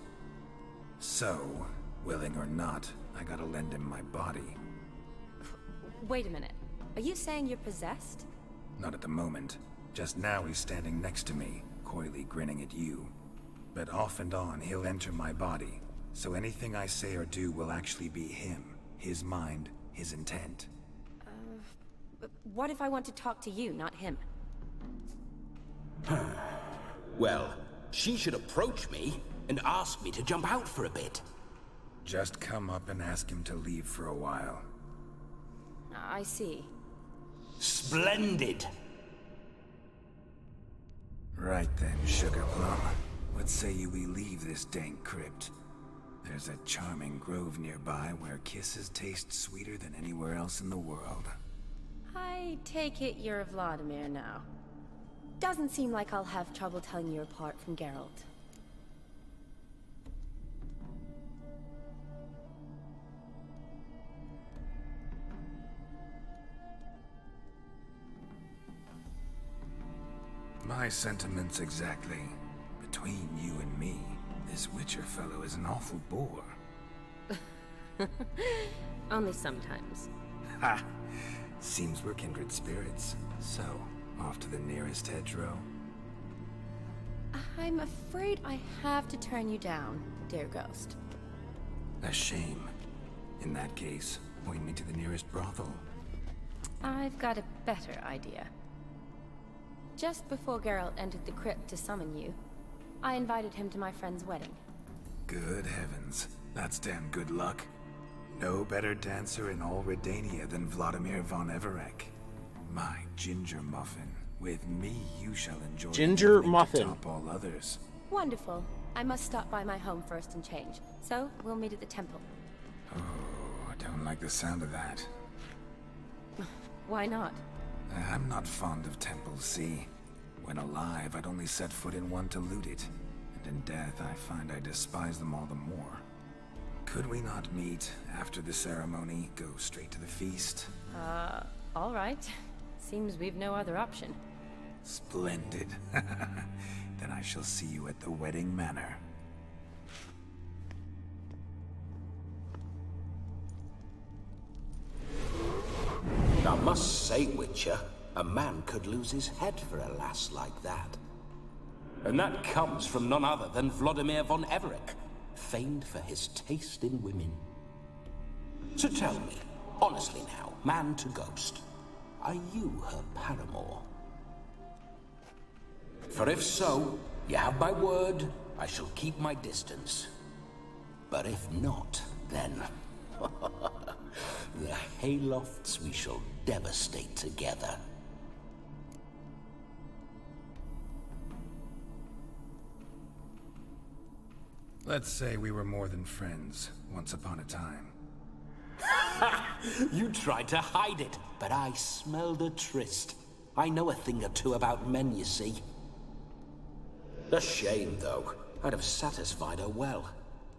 So, willing or not, I gotta lend him my body. Wait a minute. Are you saying you're possessed? Not at the moment. Just now he's standing next to me, coyly grinning at you. But off and on, he'll enter my body. So anything I say or do will actually be him. His mind, his intent. What if I want to talk to you, not him? Well, she should approach me and ask me to jump out for a bit. Just come up and ask him to leave for a while. I see. Splendid! Right then, Sugar Plum. What say we leave this dank crypt? There's a charming grove nearby where kisses taste sweeter than anywhere else in the world. I take it you're Vladimir now. Doesn't seem like I'll have trouble telling you apart from Geralt. My sentiments exactly. Between you and me, this Witcher fellow is an awful bore. Only sometimes. Ha! Seems we're kindred spirits. So, off to the nearest hedgerow? I'm afraid I have to turn you down, dear ghost. A shame. In that case, point me to the nearest brothel. I've got a better idea. Just before Geralt entered the crypt to summon you, I invited him to my friend's wedding. Good heavens. That's damn good luck. No better dancer in all Redania than Vladimir von Everec. My ginger muffin. With me, you shall enjoy Ginger evening muffin. to top all others. Wonderful. I must stop by my home first and change. So, we'll meet at the temple. Oh, I don't like the sound of that. Why not? I'm not fond of temples, see? When alive, I'd only set foot in one to loot it. And in death, I find I despise them all the more. Could we not meet after the ceremony, go straight to the feast? All right. Seems we've no other option. Splendid. Then I shall see you at the wedding manor. I must say, Witcher, a man could lose his head for a lass like that. And that comes from none other than Vladimir von Everec, famed for his taste in women. So tell me, honestly now, man to ghost, are you her paramour? For if so, you have my word, I shall keep my distance. But if not, then... the haylofts we shall devastate together. Let's say we were more than friends, once upon a time. You tried to hide it, but I smelled a tryst. I know a thing or two about men, you see. A shame, though. I'd have satisfied her well.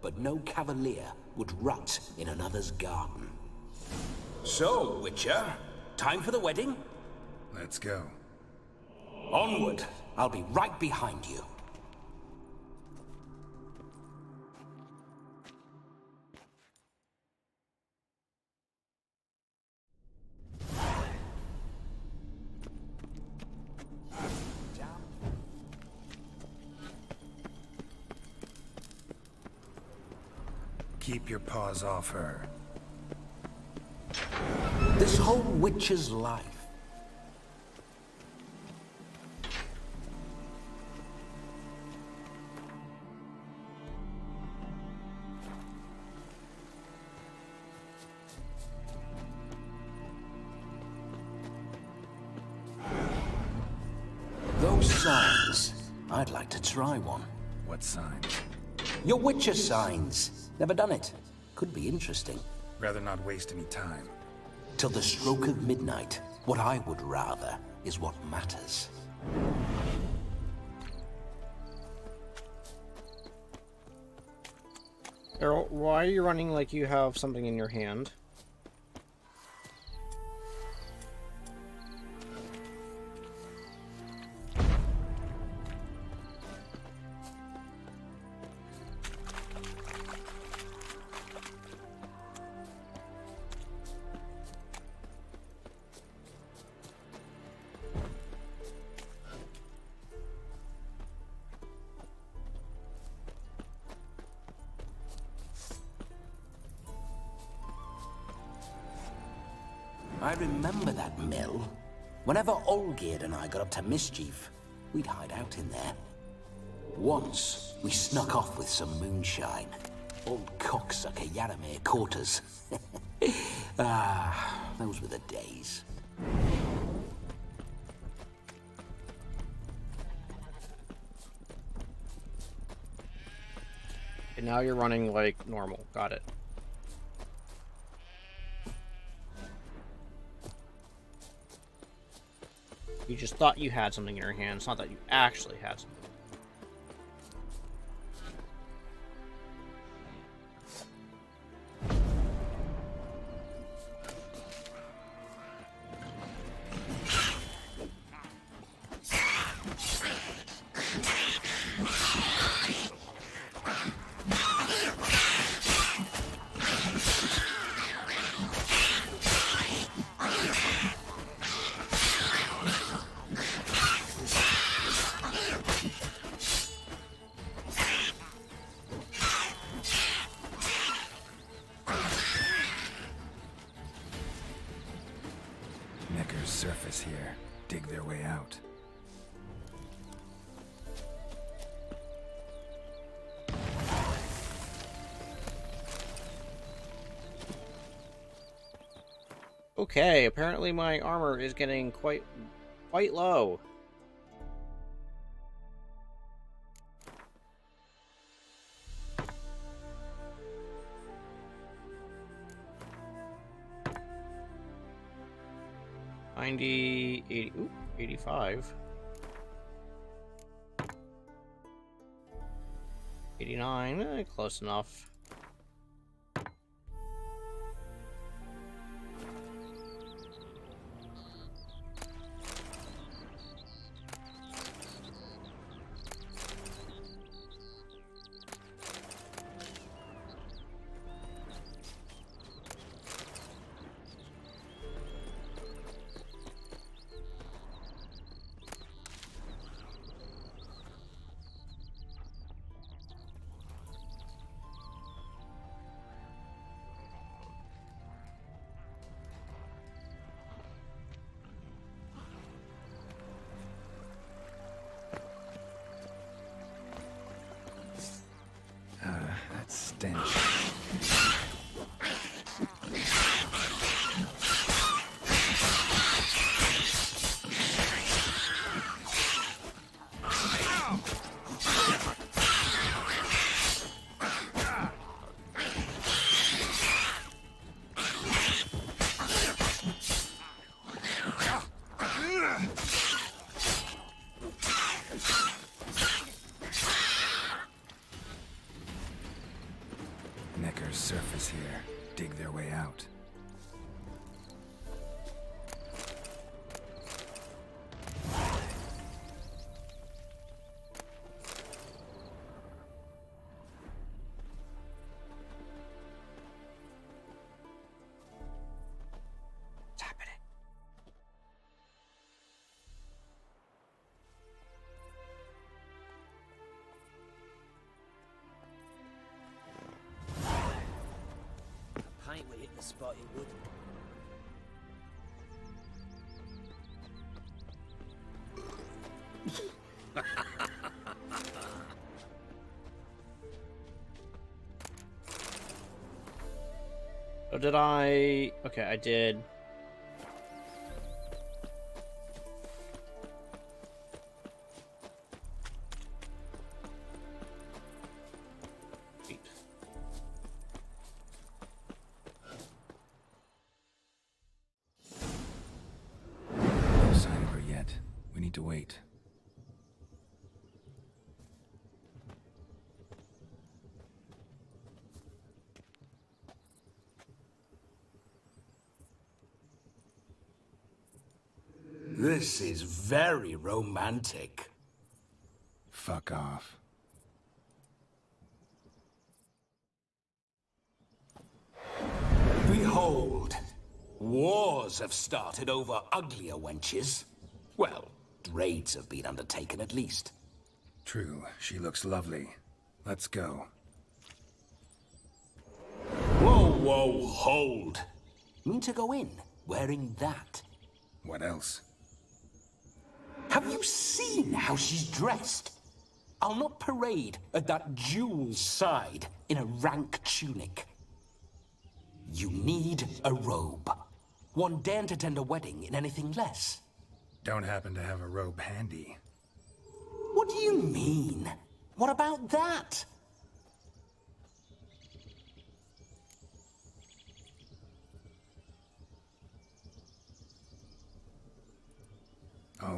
But no cavalier would rot in another's garden. So, Witcher, time for the wedding? Let's go. Onward! I'll be right behind you. Keep your paws off her. This whole Witcher's life. Those signs. I'd like to try one. What signs? Your Witcher signs. Never done it. Could be interesting. Rather not waste any time. Till the stroke of midnight. What I would rather is what matters. Errol, why are you running like you have something in your hand? I remember that mill. Whenever Olgierd and I got up to mischief, we'd hide out in there. Once, we snuck off with some moonshine. Old cocksucker Yaramir caught us. Those were the days. And now you're running like normal. Got it. You just thought you had something in your hands, not that you actually had something. Necker's surface here. Dig their way out. Okay, apparently my armor is getting quite low. $90, $80, ooh, $85. $89, close enough. That stench. Necker's surface here. Dig their way out. What's happening? Paint will hit the spot it would. So did I... Okay, I did... No sign of her yet. We need to wait. This is very romantic. Fuck off. Behold, wars have started over uglier wenches. Well, raids have been undertaken at least. True, she looks lovely. Let's go. Whoa, whoa, hold. Mean to go in, wearing that? What else? Have you seen how she's dressed? I'll not parade at that jewel's side in a rank tunic. You need a robe. One daren't attend a wedding in anything less. Don't happen to have a robe handy. What do you mean? What about that?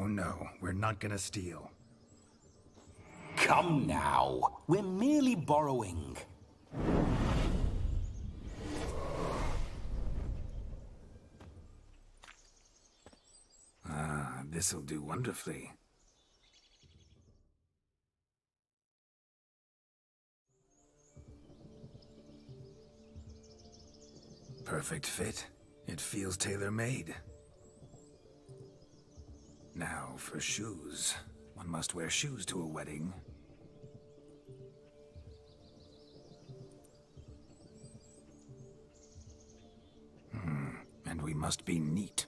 no, we're not gonna steal. Come now. We're merely borrowing. Ah, this'll do wonderfully. Perfect fit. It feels tailor-made. Now for shoes. One must wear shoes to a wedding. And we must be neat.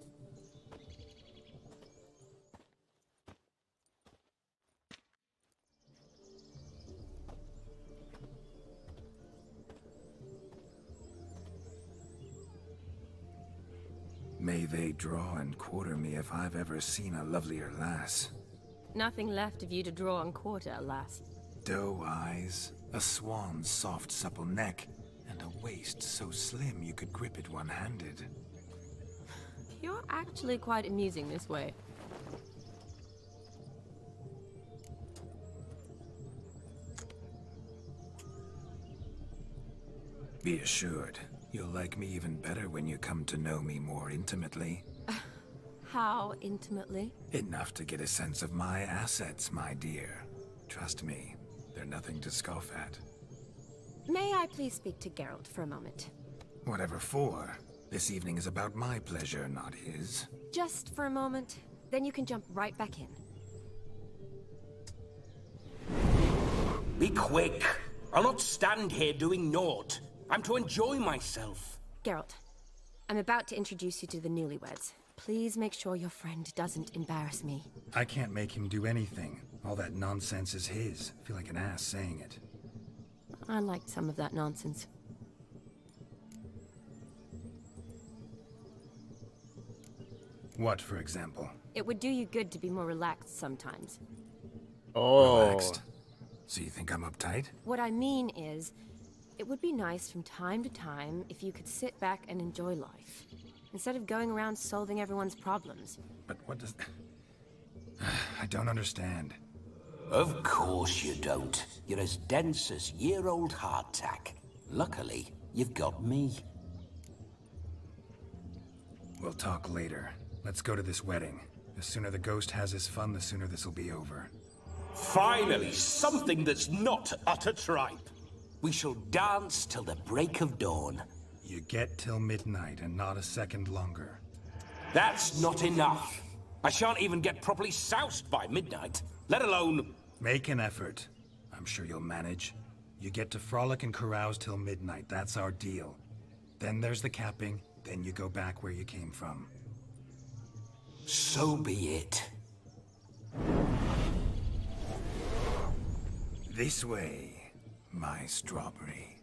May they draw and quarter me if I've ever seen a lovelier lass. Nothing left of you to draw and quarter, alas. Doe eyes, a swan's soft supple neck, and a waist so slim you could grip it one-handed. You're actually quite amusing this way. Be assured, you'll like me even better when you come to know me more intimately. How intimately? Enough to get a sense of my assets, my dear. Trust me, they're nothing to scoff at. May I please speak to Geralt for a moment? Whatever for. This evening is about my pleasure, not his. Just for a moment, then you can jump right back in. Be quick. I'll not stand here doing naught. I'm to enjoy myself. Geralt, I'm about to introduce you to the newlyweds. Please make sure your friend doesn't embarrass me. I can't make him do anything. All that nonsense is his. I feel like an ass saying it. I liked some of that nonsense. What, for example? It would do you good to be more relaxed sometimes. Relaxed? So you think I'm uptight? What I mean is, it would be nice from time to time if you could sit back and enjoy life, instead of going around solving everyone's problems. But what does... I don't understand. Of course you don't. You're as dense as year-old hardtack. Luckily, you've got me. We'll talk later. Let's go to this wedding. The sooner the ghost has his fun, the sooner this'll be over. Finally, something that's not utter tripe. We shall dance till the break of dawn. You get till midnight and not a second longer. That's not enough. I shan't even get properly soused by midnight, let alone... Make an effort. I'm sure you'll manage. You get to frolic and carouse till midnight, that's our deal. Then there's the capping, then you go back where you came from. So be it. This way, my strawberry.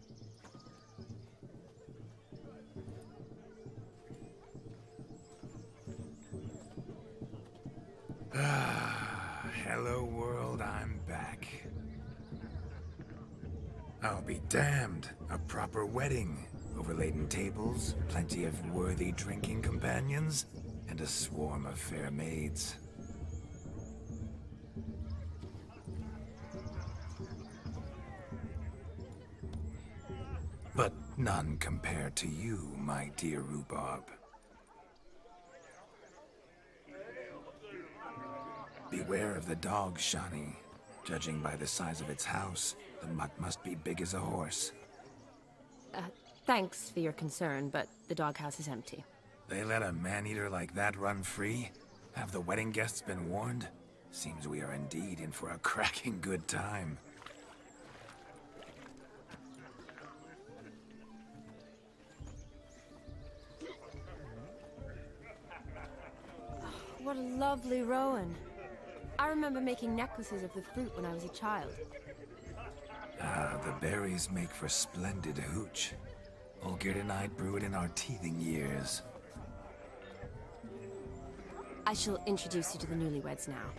Hello world, I'm back. I'll be damned. A proper wedding. Overladen tables, plenty of worthy drinking companions, and a swarm of fair maids. But none compared to you, my dear rhubarb. Beware of the dog, Shani. Judging by the size of its house, the mutt must be big as a horse. Thanks for your concern, but the doghouse is empty. They let a man-eater like that run free? Have the wedding guests been warned? Seems we are indeed in for a cracking good time. What a lovely rowan. I remember making necklaces of the fruit when I was a child. Ah, the berries make for splendid hooch. Olgerd and I brew it in our teething years. I shall introduce you to the newlyweds now.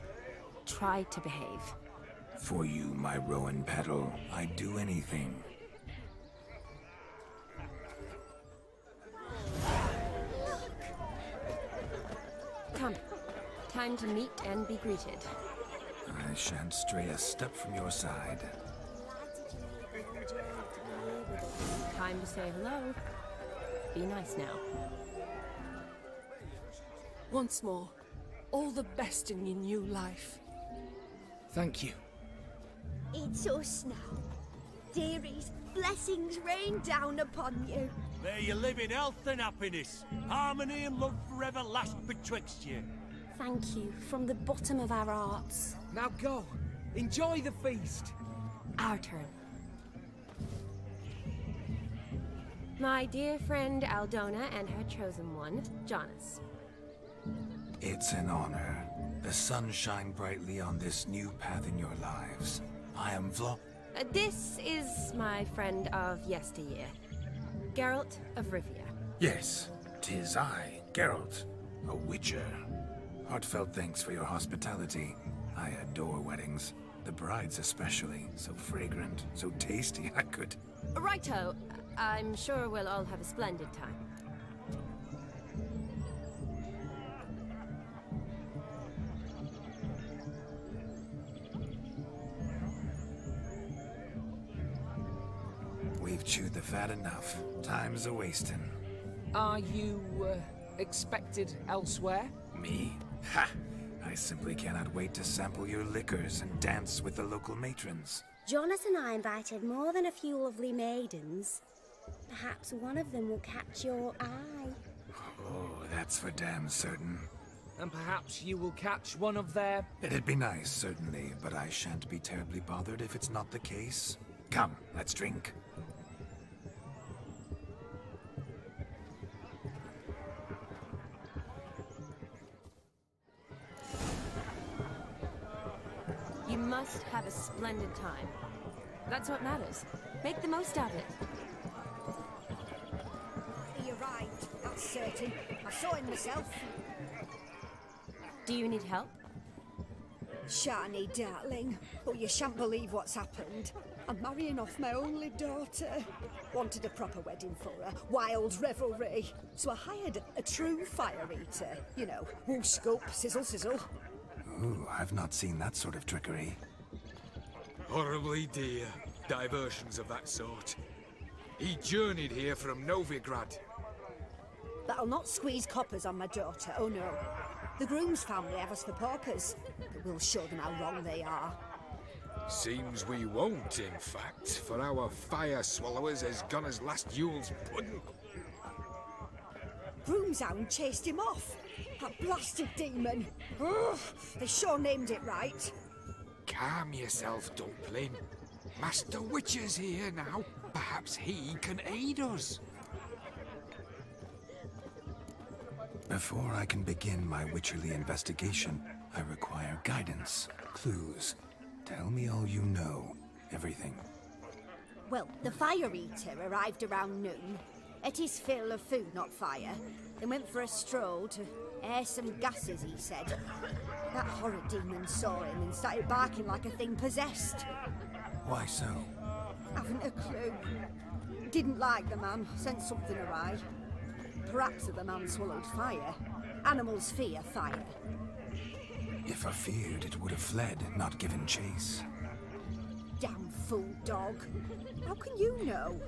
Try to behave. For you, my rowan petal, I'd do anything. Come, time to meet and be greeted. I shan't stray a step from your side. Time to say hello. Be nice now. Once more, all the best in your new life. Thank you. It's us now. Dearies, blessings rain down upon you. May you live in health and happiness. Harmony and love forever last betwixt you. Thank you from the bottom of our hearts. Now go. Enjoy the feast. Our turn. My dear friend Aldona and her chosen one, Jonas. It's an honor. The sun shine brightly on this new path in your lives. I am This is my friend of yesteryear, Geralt of Rivia. Yes, 'tis I, Geralt, a witcher. Heartfelt thanks for your hospitality. I adore weddings. The brides especially. So fragrant, so tasty, I could... Righto. I'm sure we'll all have a splendid time. We've chewed the fat enough. Time's a-wasting. Are you, expected elsewhere? Me? Ha! I simply cannot wait to sample your liquors and dance with the local matrons. Jonas and I invited more than a few lovely maidens. Perhaps one of them will catch your eye. Oh, that's for damn certain. And perhaps you will catch one of their... It'd be nice, certainly, but I shan't be terribly bothered if it's not the case. Come, let's drink. You must have a splendid time. That's what matters. Make the most of it. He arrived, that's certain. I saw him myself. Do you need help? Shani, darling. Oh, you shan't believe what's happened. I'm marrying off my only daughter. Wanted a proper wedding for her. Wild revelry. So I hired a true fire eater. You know, whoosh, scoop, sizzle, sizzle. Ooh, I've not seen that sort of trickery. Horribly dear diversions of that sort. He journeyed here from Novigrad. That'll not squeeze coppers on my daughter, oh no. The groom's family have us for paupers, but we'll show them how wrong they are. Seems we won't, in fact, for our fire swallowers has gone as last Yule's pudding. Groom's hound chased him off. That blasted demon. Ugh, they sure named it right. Calm yourself, Dumpling. Master Witcher's here now. Perhaps he can aid us. Before I can begin my witcherly investigation, I require guidance, clues. Tell me all you know. Everything. Well, the fire eater arrived around noon. Ate his fill of food, not fire. Then went for a stroll to air some gases, he said. That horrid demon saw him and started barking like a thing possessed. Why so? Haven't a clue. Didn't like the man, sent something awry. Perhaps the man swallowed fire. Animals fear fire. If I feared, it would have fled, not given chase. Damn fool dog. How can you know?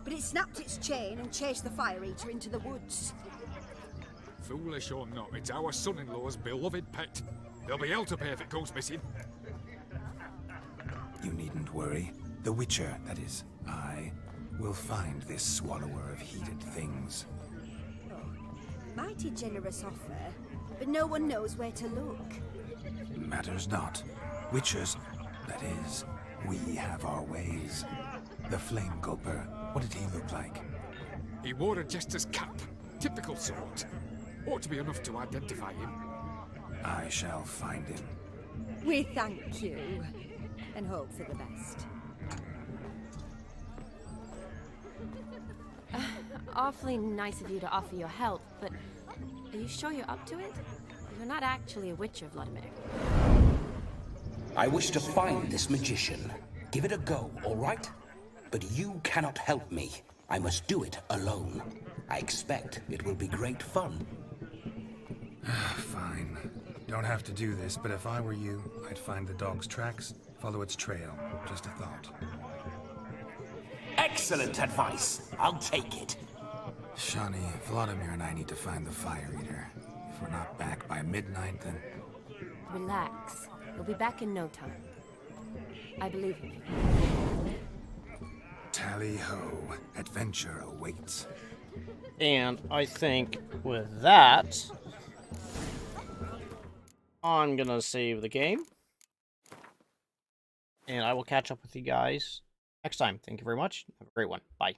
But it snapped its chain and chased the fire eater into the woods. Foolish or not, it's our son-in-law's beloved pet. There'll be hell to pay if it goes missing. You needn't worry. The Witcher, that is, I, will find this swallower of heated things. Mighty generous offer, but no one knows where to look. Matters not. Witchers, that is, we have our ways. The Flame Gulper, what did he look like? He wore a jester's cap. Typical sort. Ought to be enough to identify him. I shall find him. We thank you, and hope for the best. Awfully nice of you to offer your help, but are you sure you're up to it? You're not actually a witcher, Vladimir. I wish to find this magician. Give it a go, all right? But you cannot help me. I must do it alone. I expect it will be great fun. Fine. Don't have to do this, but if I were you, I'd find the dog's tracks, follow its trail. Just a thought. Excellent advice. I'll take it. Shani, Vladimir and I need to find the Fire Eater. If we're not back by midnight, then... Relax. We'll be back in no time. I believe in you. Tally-ho. Adventure awaits. And I think with that, I'm gonna save the game. And I will catch up with you guys next time. Thank you very much. Have a great one. Bye.